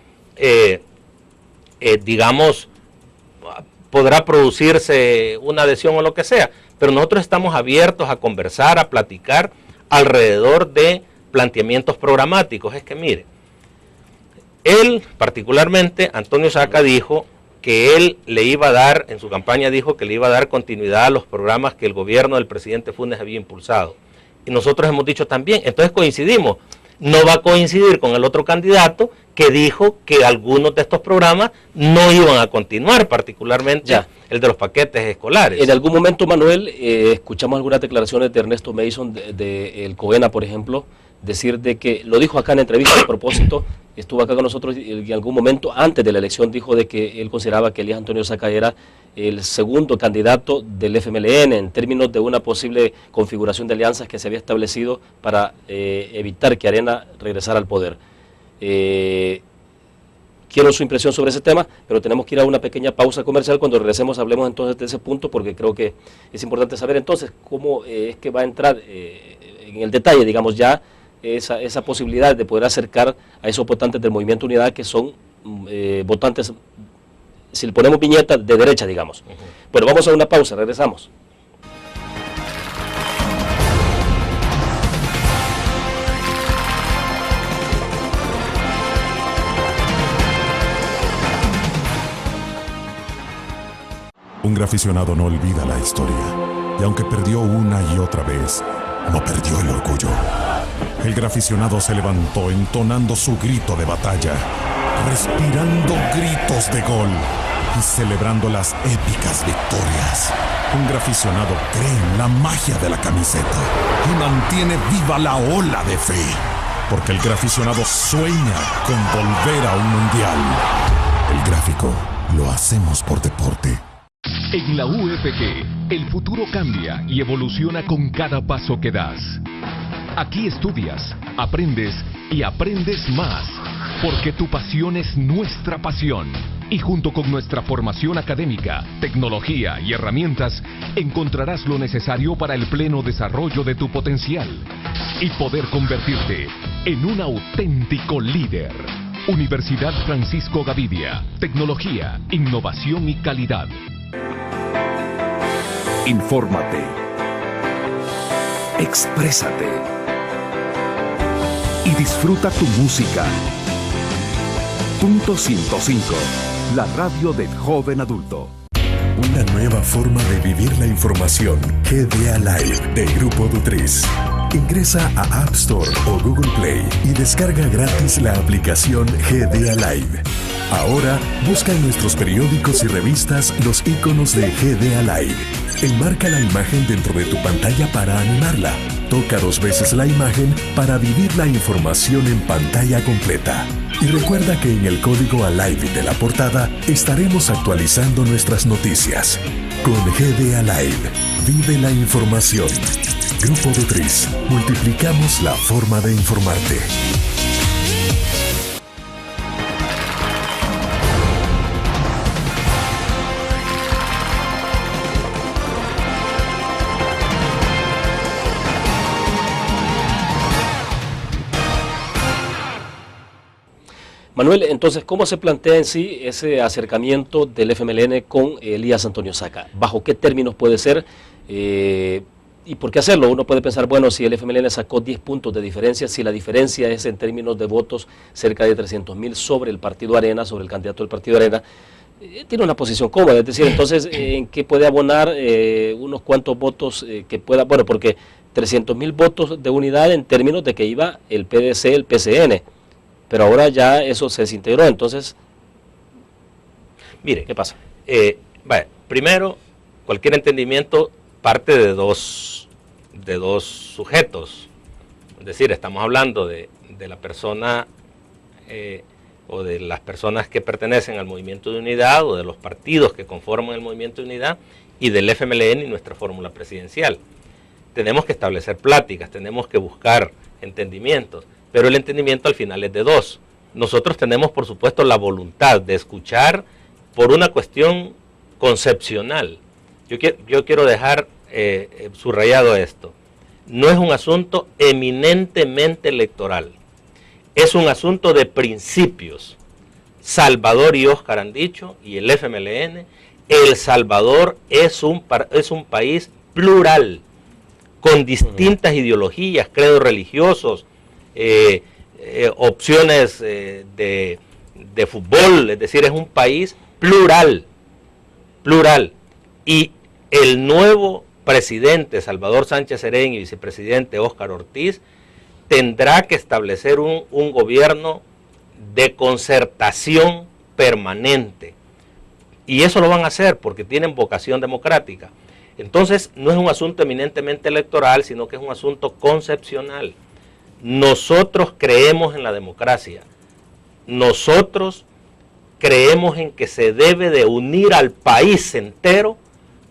digamos, podrá producirse una adhesión o lo que sea, pero nosotros estamos abiertos a conversar, a platicar alrededor de planteamientos programáticos. Es que mire, él particularmente, Antonio Saca, dijo que él le iba a dar, en su campaña dijo que le iba a dar continuidad a los programas que el gobierno del presidente Funes había impulsado. Y nosotros hemos dicho también, entonces coincidimos. No va a coincidir con el otro candidato que dijo que algunos de estos programas no iban a continuar, particularmente el de los paquetes escolares. En algún momento, Manuel, escuchamos algunas declaraciones de Ernesto Mason, de el COENA, por ejemplo, decir de que, lo dijo acá en entrevista a propósito, estuvo acá con nosotros y en algún momento antes de la elección dijo de que él consideraba que Elías Antonio Saca era el segundo candidato del FMLN en términos de una posible configuración de alianzas que se había establecido para evitar que Arena regresara al poder. Quiero su impresión sobre ese tema, pero tenemos que ir a una pequeña pausa comercial. Cuando regresemos hablemos entonces de ese punto, porque creo que es importante saber entonces cómo es que va a entrar en el detalle, digamos, ya esa posibilidad de poder acercar a esos votantes del Movimiento Unidad, que son votantes, si le ponemos viñeta, de derecha, digamos. Bueno, vamos a una pausa, regresamos. Un graficionado no olvida la historia, y aunque perdió una y otra vez, no perdió el orgullo. El graficionado se levantó entonando su grito de batalla, respirando gritos de gol, y celebrando las épicas victorias. Un graficionado cree en la magia de la camiseta y mantiene viva la ola de fe, porque el graficionado sueña con volver a un mundial. El gráfico lo hacemos por deporte. En la UFG, el futuro cambia y evoluciona con cada paso que das. Aquí estudias, aprendes y aprendes más, porque tu pasión es nuestra pasión. Y junto con nuestra formación académica, tecnología y herramientas, encontrarás lo necesario para el pleno desarrollo de tu potencial y poder convertirte en un auténtico líder. Universidad Francisco Gavidia, tecnología, innovación y calidad. Infórmate, exprésate y disfruta tu música. Punto 105, la radio del joven adulto. Una nueva forma de vivir la información. GDA Live de Grupo Dutriz. Ingresa a App Store o Google Play y descarga gratis la aplicación GDA Live. Ahora busca en nuestros periódicos y revistas los iconos de GDA Live. Enmarca la imagen dentro de tu pantalla para animarla. Toca 2 veces la imagen para vivir la información en pantalla completa. Y recuerda que en el código ALIVE de la portada estaremos actualizando nuestras noticias. Con GDA Live, vive la información. Grupo Dutriz, multiplicamos la forma de informarte. Manuel, entonces, ¿cómo se plantea en sí ese acercamiento del FMLN con Elías Antonio Saca? ¿Bajo qué términos puede ser? ¿Y por qué hacerlo? Uno puede pensar, bueno, si el FMLN sacó 10 puntos de diferencia, si la diferencia es en términos de votos cerca de 300.000 sobre el Partido Arena, sobre el candidato del Partido Arena, tiene una posición cómoda, es decir, entonces, ¿en qué puede abonar unos cuantos votos que pueda? Bueno, porque 300.000 votos de unidad en términos de que iba el PDC, el PCN, pero ahora ya eso se desintegró, entonces, mire, ¿qué pasa? Primero, cualquier entendimiento parte de dos sujetos, es decir, estamos hablando de la persona o de las personas que pertenecen al Movimiento de Unidad o de los partidos que conforman el Movimiento de Unidad y del FMLN y nuestra fórmula presidencial. Tenemos que establecer pláticas, tenemos que buscar entendimientos, pero el entendimiento al final es de dos. Nosotros tenemos, por supuesto, la voluntad de escuchar por una cuestión concepcional. Yo quiero dejar subrayado esto. No es un asunto eminentemente electoral. Es un asunto de principios. Salvador y Óscar han dicho, y el FMLN, El Salvador es un país plural, con distintas ideologías, credos religiosos, opciones de fútbol, es decir, es un país plural. Y el nuevo presidente Salvador Sánchez Serén y vicepresidente Óscar Ortiz tendrá que establecer un gobierno de concertación permanente. Y eso lo van a hacer porque tienen vocación democrática. Entonces, no es un asunto eminentemente electoral, sino que es un asunto concepcional. Nosotros creemos en la democracia. Nosotros creemos en que se debe de unir al país entero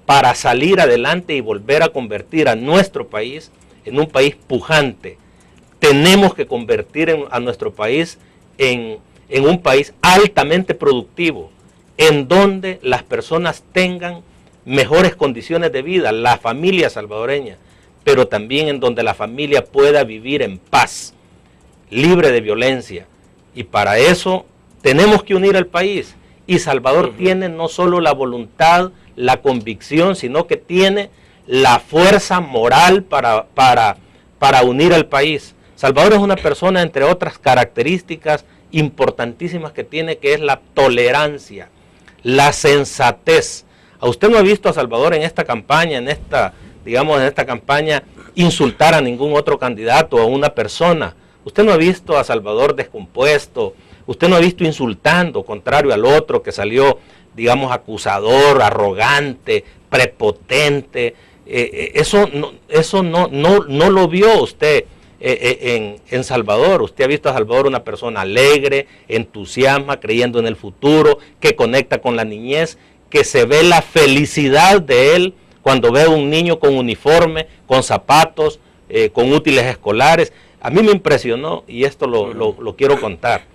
para salir adelante y volver a convertir a nuestro país en un país pujante. Tenemos que convertir a nuestro país en un país altamente productivo, en donde las personas tengan mejores condiciones de vida, la familia salvadoreña, pero también en donde la familia pueda vivir en paz, libre de violencia. Y para eso tenemos que unir al país. Y Salvador tiene no solo la voluntad, la convicción, sino que tiene la fuerza moral para unir al país. Salvador es una persona, entre otras características importantísimas que tiene, que es la tolerancia, la sensatez. ¿A usted no ha visto a Salvador en esta campaña, en esta campaña, insultar a ningún otro candidato o a una persona Usted no ha visto a Salvador descompuesto, usted no ha visto insultando, contrario al otro que salió, digamos, acusador, arrogante, prepotente. Eso no lo vio usted en Salvador. Usted ha visto a Salvador una persona alegre, entusiasma, creyendo en el futuro, que conecta con la niñez, que se ve la felicidad de él cuando ve a un niño con uniforme, con zapatos, con útiles escolares. A mí me impresionó y esto lo quiero contar.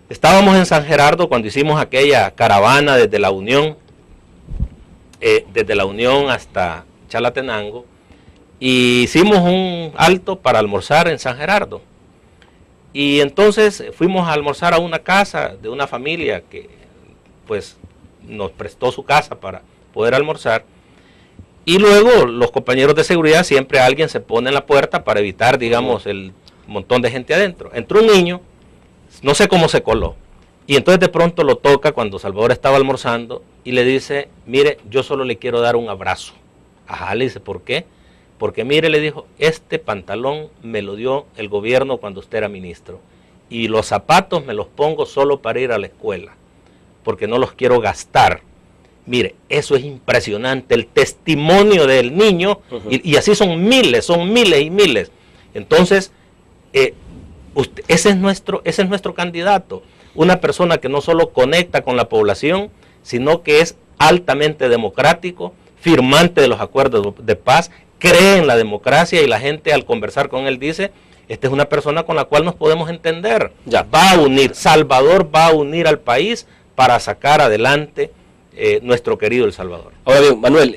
Estábamos en San Gerardo cuando hicimos aquella caravana desde la Unión hasta Chalatenango, y hicimos un alto para almorzar en San Gerardo. Y entonces fuimos a almorzar a una casa de una familia que pues nos prestó su casa para poder almorzar. Y luego los compañeros de seguridad, siempre alguien se pone en la puerta para evitar, digamos, el montón de gente adentro. Entró un niño, no sé cómo se coló, y entonces de pronto lo toca cuando Salvador estaba almorzando y le dice, mire, yo solo le quiero dar un abrazo. Ajá, le dice, ¿por qué? Porque mire, le dijo, este pantalón me lo dio el gobierno cuando usted era ministro, y los zapatos me los pongo solo para ir a la escuela, porque no los quiero gastar. Mire, eso es impresionante, el testimonio del niño, y así son miles y miles. Entonces, ese es nuestro candidato, una persona que no solo conecta con la población, sino que es altamente democrático, firmante de los acuerdos de paz, cree en la democracia, y la gente al conversar con él dice, esta es una persona con la cual nos podemos entender. Ya. Va a unir, Salvador va a unir al país para sacar adelante nuestro querido El Salvador. Ahora bien, Manuel,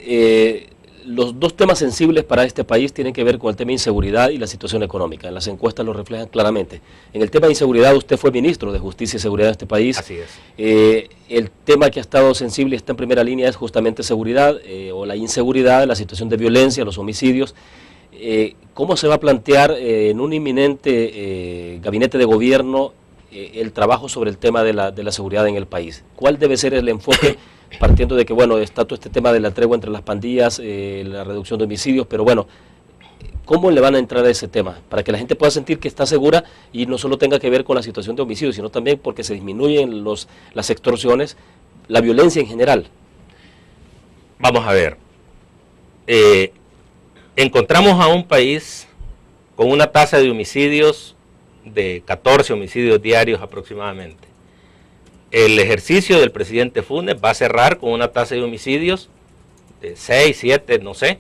los dos temas sensibles para este país tienen que ver con el tema de inseguridad y la situación económica. En las encuestas lo reflejan claramente. En el tema de inseguridad, usted fue ministro de Justicia y Seguridad de este país. Así es. El tema que ha estado sensible y está en primera línea es justamente seguridad o la inseguridad, la situación de violencia, los homicidios. ¿Cómo se va a plantear en un inminente gabinete de gobierno el trabajo sobre el tema de la seguridad en el país? ¿Cuál debe ser el enfoque? Partiendo de que, bueno, está todo este tema de la tregua entre las pandillas, la reducción de homicidios, pero bueno, ¿cómo le van a entrar a ese tema? Para que la gente pueda sentir que está segura y no solo tenga que ver con la situación de homicidios, sino también porque se disminuyen las extorsiones, la violencia en general. Vamos a ver, encontramos a un país con una tasa de homicidios de 14 homicidios diarios aproximadamente. El ejercicio del presidente Funes va a cerrar con una tasa de homicidios de 6, 7, no sé,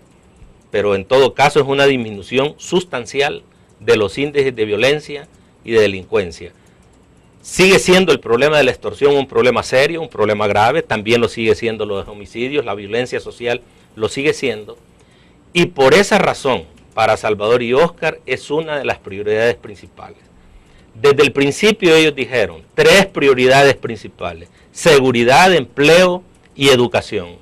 pero en todo caso es una disminución sustancial de los índices de violencia y de delincuencia. Sigue siendo el problema de la extorsión un problema serio, un problema grave, también lo sigue siendo los homicidios, la violencia social lo sigue siendo, y por esa razón, para Salvador y Óscar es una de las prioridades principales. Desde el principio ellos dijeron 3 prioridades principales: seguridad, empleo y educación.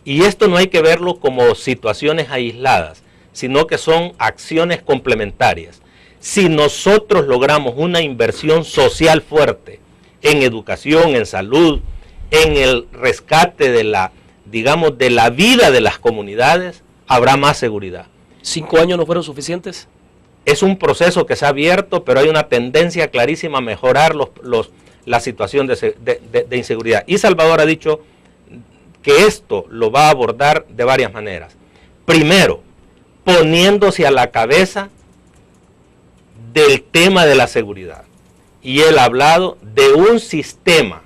Y esto no hay que verlo como situaciones aisladas, sino que son acciones complementarias. Si nosotros logramos una inversión social fuerte en educación, en salud, en el rescate de la vida de las comunidades, habrá más seguridad. ¿5 años no fueron suficientes? Es un proceso que se ha abierto, pero hay una tendencia clarísima a mejorar la situación de inseguridad. Y Salvador ha dicho que esto lo va a abordar de varias maneras. Primero, poniéndose a la cabeza del tema de la seguridad. Y él ha hablado de un sistema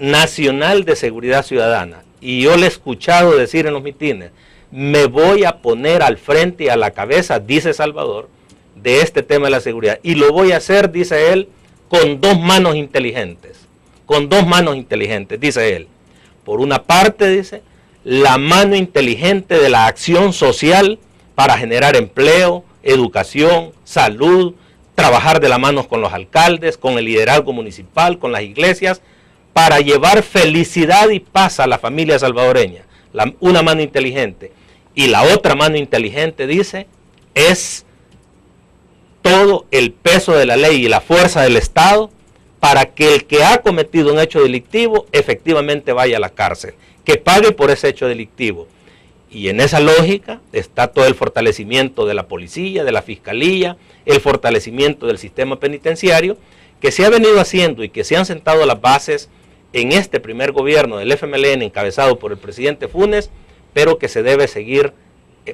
nacional de seguridad ciudadana. Y yo le he escuchado decir en los mitines, me voy a poner al frente y a la cabeza, dice Salvador, de este tema de la seguridad. Y lo voy a hacer, dice él, con 2 manos inteligentes. Con 2 manos inteligentes, dice él. Por una parte, dice, la mano inteligente de la acción social para generar empleo, educación, salud, trabajar de la mano con los alcaldes, con el liderazgo municipal, con las iglesias, para llevar felicidad y paz a la familia salvadoreña. Una mano inteligente. Y la otra mano inteligente, dice, es todo el peso de la ley y la fuerza del Estado para que el que ha cometido un hecho delictivo efectivamente vaya a la cárcel, que pague por ese hecho delictivo. Y en esa lógica está todo el fortalecimiento de la policía, de la fiscalía, el fortalecimiento del sistema penitenciario, que se ha venido haciendo y que se han sentado las bases en este primer gobierno del FMLN encabezado por el presidente Funes, pero que se debe seguir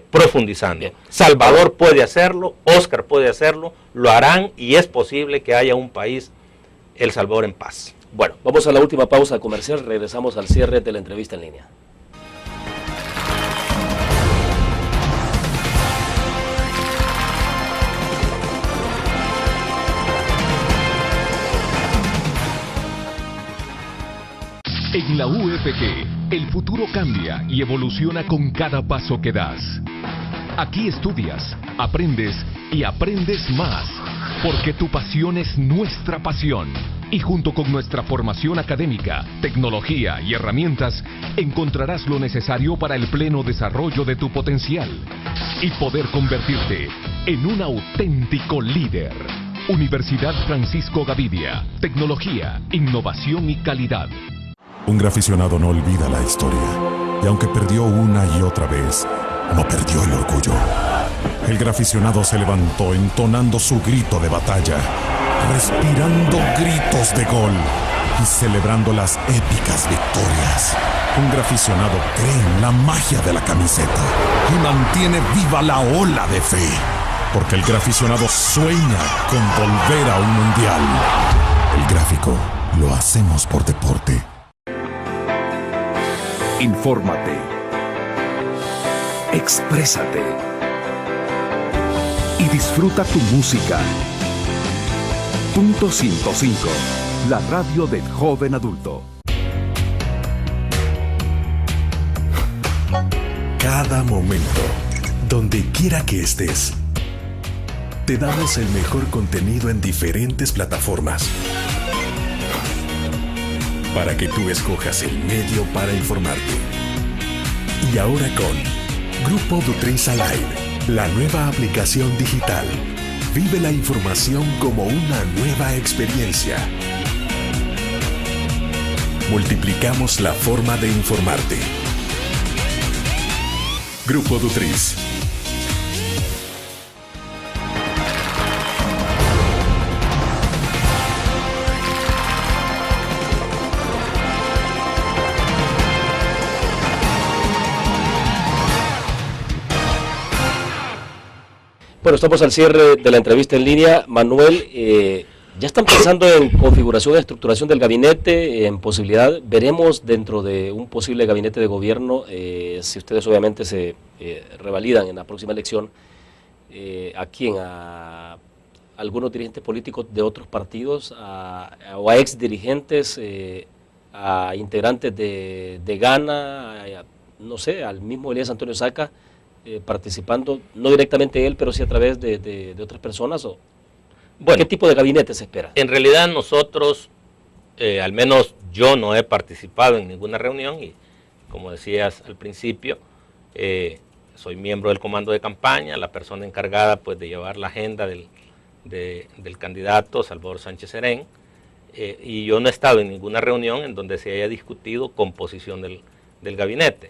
profundizando. Bien. Salvador puede hacerlo, Óscar puede hacerlo, lo harán y es posible que haya un país, El Salvador, en paz. Bueno, vamos a la última pausa comercial, regresamos al cierre de la entrevista en línea. En la UFG, el futuro cambia y evoluciona con cada paso que das. Aquí estudias, aprendes y aprendes más, porque tu pasión es nuestra pasión. Y junto con nuestra formación académica, tecnología y herramientas, encontrarás lo necesario para el pleno desarrollo de tu potencial y poder convertirte en un auténtico líder. Universidad Francisco Gavidia, tecnología, innovación y calidad. Un graficionado no olvida la historia, y aunque perdió una y otra vez, no perdió el orgullo. El graficionado se levantó entonando su grito de batalla, respirando gritos de gol y celebrando las épicas victorias. Un graficionado cree en la magia de la camiseta y mantiene viva la ola de fe, porque el graficionado sueña con volver a un mundial. El gráfico lo hacemos por deporte. Infórmate. Exprésate. Y disfruta tu música. Punto 105. La radio del joven adulto. Cada momento, donde quiera que estés, te damos el mejor contenido en diferentes plataformas, para que tú escojas el medio para informarte. Y ahora con Grupo Du3 Live, la nueva aplicación digital. Vive la información como una nueva experiencia. Multiplicamos la forma de informarte. Grupo Du3. Bueno, estamos al cierre de la entrevista en línea. Manuel, ¿ya están pensando en configuración y estructuración del gabinete, en posibilidad? Veremos dentro de un posible gabinete de gobierno, si ustedes obviamente se revalidan en la próxima elección, ¿a quién? ¿A algunos dirigentes políticos de otros partidos? ¿O a ex dirigentes? ¿A integrantes de Gana? No sé, al mismo Elías Antonio Saca, participando, no directamente él, pero sí a través de otras personas? ¿O bueno, qué tipo de gabinete se espera? En realidad nosotros, al menos yo no he participado en ninguna reunión y como decías al principio, soy miembro del comando de campaña, la persona encargada pues de llevar la agenda del candidato Salvador Sánchez Serén, y yo no he estado en ninguna reunión en donde se haya discutido composición del gabinete,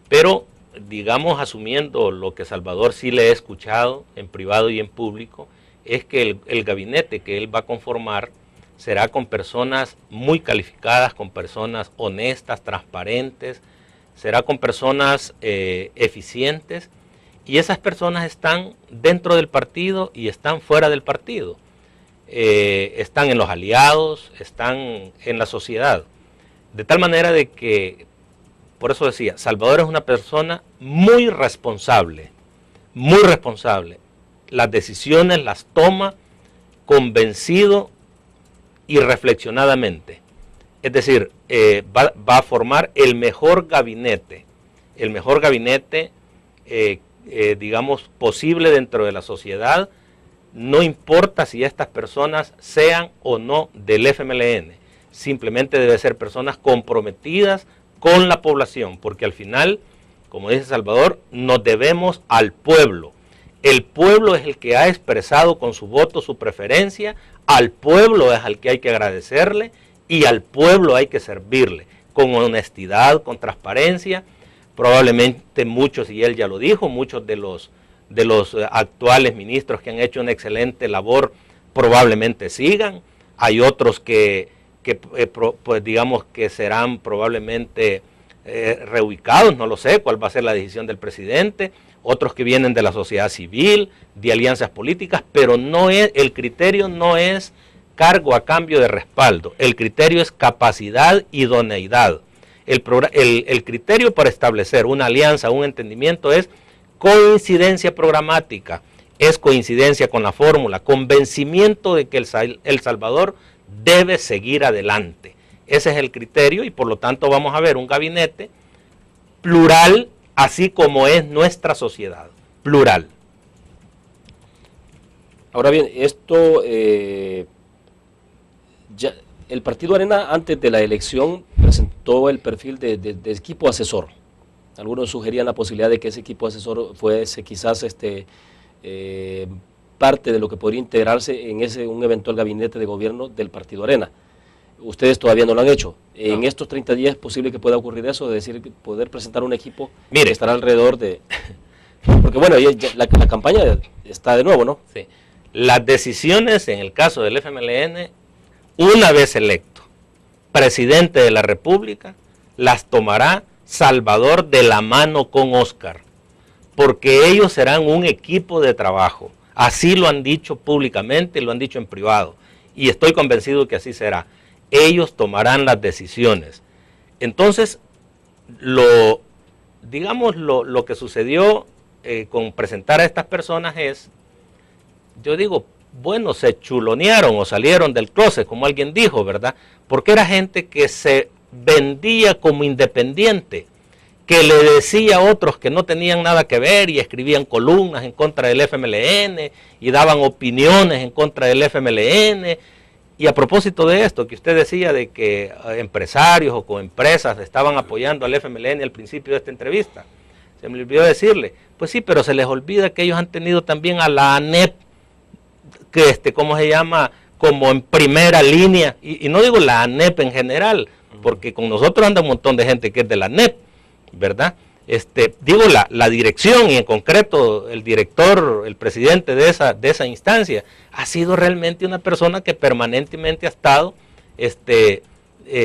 pero digamos, asumiendo lo que Salvador sí le he escuchado en privado y en público, es que el gabinete que él va a conformar será con personas muy calificadas, con personas honestas, transparentes, será con personas eficientes, y esas personas están dentro del partido y están fuera del partido, están en los aliados, están en la sociedad, de tal manera de que, por eso decía, Salvador es una persona muy responsable, las decisiones las toma convencido y reflexionadamente, es decir, va a formar el mejor gabinete, digamos, posible dentro de la sociedad, no importa si estas personas sean o no del FMLN, simplemente debe ser personas comprometidas con la población, porque al final, como dice Salvador, nos debemos al pueblo. El pueblo es el que ha expresado con su voto su preferencia, al pueblo es al que hay que agradecerle y al pueblo hay que servirle, con honestidad, con transparencia, probablemente muchos, y él ya lo dijo, muchos de los actuales ministros que han hecho una excelente labor probablemente sigan. Hay otros que pues digamos que serán probablemente reubicados, no lo sé cuál va a ser la decisión del presidente, otros que vienen de la sociedad civil, de alianzas políticas, pero no es, el criterio no es cargo a cambio de respaldo, el criterio es capacidad, idoneidad. El criterio para establecer una alianza, un entendimiento es coincidencia programática, es coincidencia con la fórmula, convencimiento de que El Salvador debe seguir adelante. Ese es el criterio y por lo tanto vamos a ver un gabinete plural, así como es nuestra sociedad, plural. Ahora bien, esto, ya, el Partido Arena antes de la elección presentó el perfil de equipo asesor. Algunos sugerían la posibilidad de que ese equipo asesor fuese quizás parte de lo que podría integrarse en un eventual gabinete de gobierno del Partido Arena. Ustedes todavía no lo han hecho. En estos 30 días es posible que pueda ocurrir eso, de decir, poder presentar un equipo que estará alrededor de... Porque bueno, la campaña está de nuevo, ¿no? Sí. Las decisiones en el caso del FMLN, una vez electo presidente de la República, las tomará Salvador de la mano con Óscar, porque ellos serán un equipo de trabajo. Así lo han dicho públicamente, lo han dicho en privado, y estoy convencido que así será. Ellos tomarán las decisiones. Entonces, lo que sucedió con presentar a estas personas es, yo digo, bueno, se chulonearon o salieron del closet, como alguien dijo, ¿verdad? Porque era gente que se vendía como independiente, que le decía a otros que no tenían nada que ver y escribían columnas en contra del FMLN y daban opiniones en contra del FMLN. Y a propósito de esto que usted decía de que empresarios o coempresas estaban apoyando al FMLN al principio de esta entrevista, se me olvidó decirle, pues sí, pero se les olvida que ellos han tenido también a la ANEP, que ¿cómo se llama? Como en primera línea, y no digo la ANEP en general, porque con nosotros anda un montón de gente que es de la ANEP, ¿verdad? Digo la dirección y en concreto el director, el presidente de esa instancia, ha sido realmente una persona que permanentemente ha estado,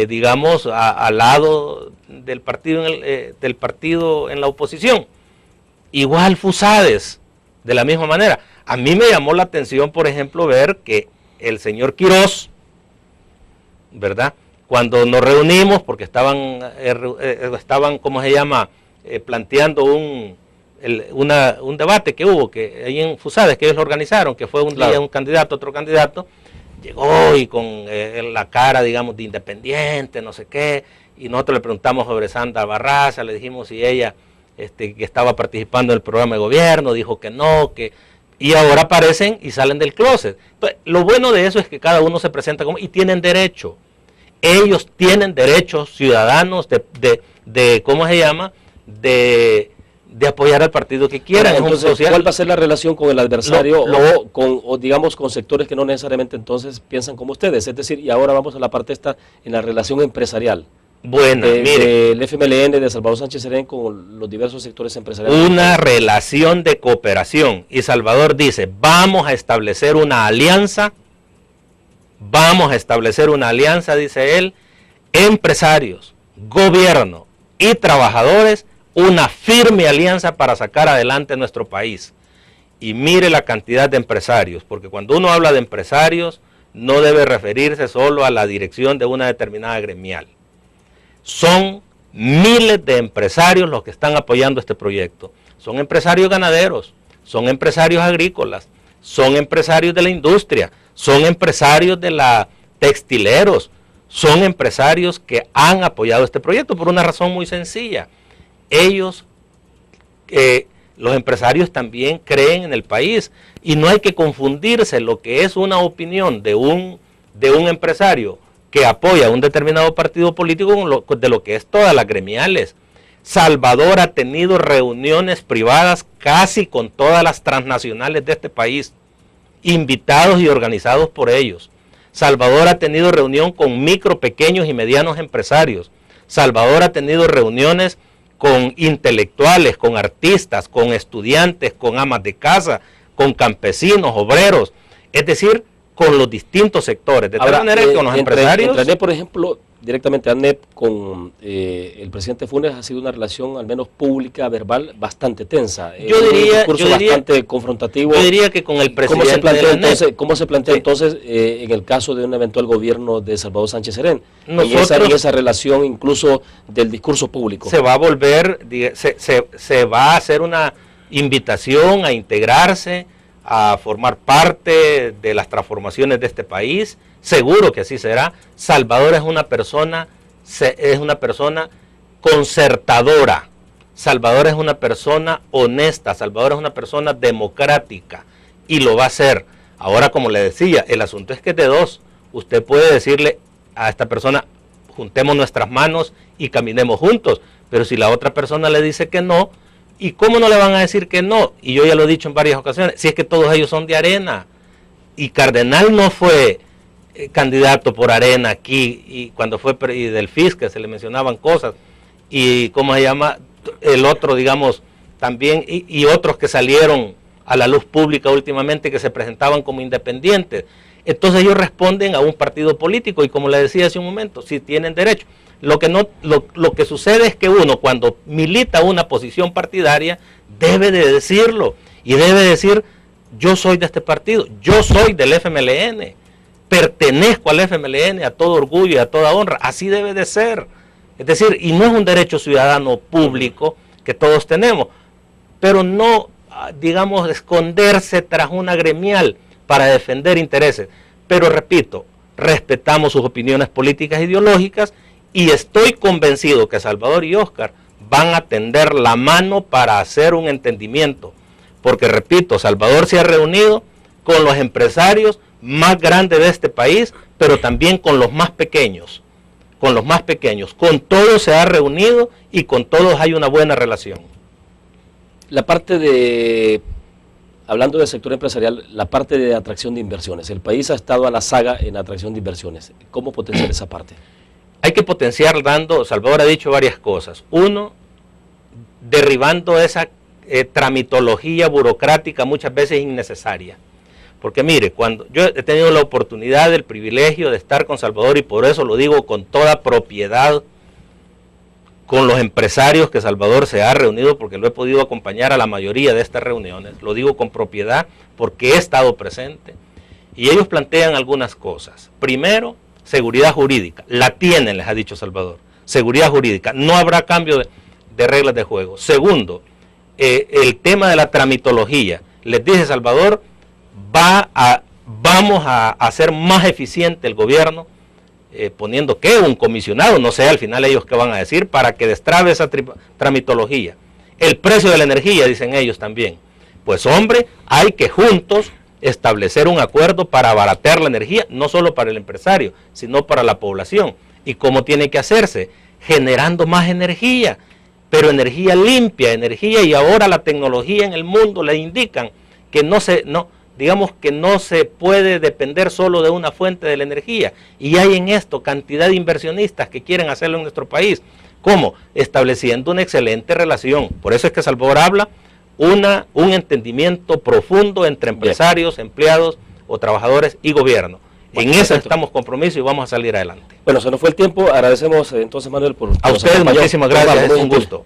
digamos, al lado del partido en la oposición. Igual Fusades, de la misma manera. A mí me llamó la atención, por ejemplo, ver que el señor Quirós, ¿verdad? Cuando nos reunimos, porque estaban ¿cómo se llama?, planteando un debate que hubo que ahí en Fusades, que ellos lo organizaron, que fue un día un candidato, otro candidato, llegó y con la cara, digamos, de independiente, no sé qué, y nosotros le preguntamos sobre Sandra Barraza, le dijimos si ella que estaba participando en el programa de gobierno, dijo que no, y ahora aparecen y salen del closet. Entonces, lo bueno de eso es que cada uno se presenta como, y tienen derecho. Ellos tienen derechos ciudadanos de ¿cómo se llama?, de apoyar al partido que quieran. Entonces, ¿cuál va a ser la relación con el adversario o digamos con sectores que no necesariamente entonces piensan como ustedes? Es decir, y ahora vamos a la parte en la relación empresarial. Bueno, mire, el FMLN de Salvador Sánchez Serén con los diversos sectores empresariales. Una relación de cooperación. Y Salvador dice, vamos a establecer una alianza, dice él, empresarios, gobierno y trabajadores, una firme alianza para sacar adelante nuestro país. Y mire la cantidad de empresarios, porque cuando uno habla de empresarios, no debe referirse solo a la dirección de una determinada gremial. Son miles de empresarios los que están apoyando este proyecto. Son empresarios ganaderos, son empresarios agrícolas, son empresarios de la industria, son empresarios de la textileros, son empresarios que han apoyado este proyecto por una razón muy sencilla. Ellos, los empresarios también creen en el país y no hay que confundirse lo que es una opinión de un empresario que apoya a un determinado partido político de lo que es todas las gremiales. Salvador ha tenido reuniones privadas casi con todas las transnacionales de este país, invitados y organizados por ellos. Salvador ha tenido reunión con micro, pequeños y medianos empresarios. Salvador ha tenido reuniones con intelectuales, con artistas, con estudiantes, con amas de casa, con campesinos, obreros, es decir, con los distintos sectores. De tal manera que con los empresarios... Entre ANEP, por ejemplo, directamente ANEP con el presidente Funes ha sido una relación, al menos pública, verbal, bastante tensa. Yo diría, bastante confrontativo. Yo diría que con el presidente ¿Cómo se plantea entonces en el caso de un eventual gobierno de Salvador Sánchez Serén? En esa relación incluso del discurso público. Se va a volver, se va a hacer una invitación a integrarse, a formar parte de las transformaciones de este país. Seguro que así será. Salvador es una persona concertadora. Salvador es una persona honesta. Salvador es una persona democrática y lo va a hacer. Ahora, como le decía, el asunto es que de dos. Usted puede decirle a esta persona, juntemos nuestras manos y caminemos juntos. Pero si la otra persona le dice que no, ¿y cómo no le van a decir que no? Y yo ya lo he dicho en varias ocasiones, si es que todos ellos son de Arena. Y Cardenal no fue candidato por Arena aquí, y cuando fue y del FIS, que se le mencionaban cosas, y ¿cómo se llama? El otro, digamos, también, y otros que salieron a la luz pública últimamente, que se presentaban como independientes. Entonces ellos responden a un partido político, y como le decía hace un momento, si tienen derecho. Lo que sucede es que uno, cuando milita una posición partidaria, debe de decirlo, y debe decir, yo soy de este partido, yo soy del FMLN, pertenezco al FMLN a todo orgullo y a toda honra, así debe de ser. Es decir, y no es un derecho ciudadano público que todos tenemos, pero no, digamos, esconderse tras una gremial para defender intereses. Pero repito, respetamos sus opiniones políticas e ideológicas, y estoy convencido que Salvador y Óscar van a tender la mano para hacer un entendimiento. Porque, repito, Salvador se ha reunido con los empresarios más grandes de este país, pero también con los más pequeños. Con los más pequeños. Con todos se ha reunido y con todos hay una buena relación. La parte de, hablando del sector empresarial, la parte de atracción de inversiones. El país ha estado a la saga en atracción de inversiones. ¿Cómo potenciar esa parte? Hay que potenciar Salvador ha dicho varias cosas. Uno, derribando esa tramitología burocrática muchas veces innecesaria. Porque mire, cuando yo he tenido la oportunidad, el privilegio de estar con Salvador, y por eso lo digo con toda propiedad, con los empresarios que Salvador se ha reunido, porque lo he podido acompañar a la mayoría de estas reuniones, lo digo con propiedad porque he estado presente, y ellos plantean algunas cosas. Primero, seguridad jurídica, la tienen, les ha dicho Salvador, seguridad jurídica, no habrá cambio de reglas de juego. Segundo, el tema de la tramitología, les dice Salvador, vamos a hacer más eficiente el gobierno, poniendo que un comisionado, no sé al final ellos qué van a decir, para que destrabe esa tramitología. El precio de la energía, dicen ellos también. Pues hombre, hay que juntos establecer un acuerdo para abaratar la energía, no solo para el empresario, sino para la población. ¿Y cómo tiene que hacerse? Generando más energía, pero energía limpia, energía, y ahora la tecnología en el mundo le indican que digamos que no se puede depender solo de una fuente de la energía, y hay en esto cantidad de inversionistas que quieren hacerlo en nuestro país. ¿Cómo? Estableciendo una excelente relación. Por eso es que Salvador habla un entendimiento profundo entre empresarios, empleados o trabajadores y gobierno. Bueno, en eso estamos compromisos y vamos a salir adelante. Bueno, se nos fue el tiempo. Agradecemos entonces, Manuel, por a ustedes muchísimas gracias, es un gusto.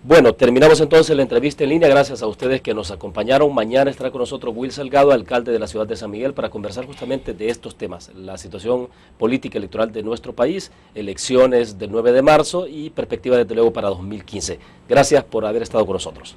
Bueno, terminamos entonces la entrevista en línea. Gracias a ustedes que nos acompañaron. Mañana estará con nosotros Will Salgado, alcalde de la ciudad de San Miguel, para conversar justamente de estos temas: la situación política electoral de nuestro país, elecciones del 9 de marzo y perspectiva desde luego para 2015. Gracias por haber estado con nosotros.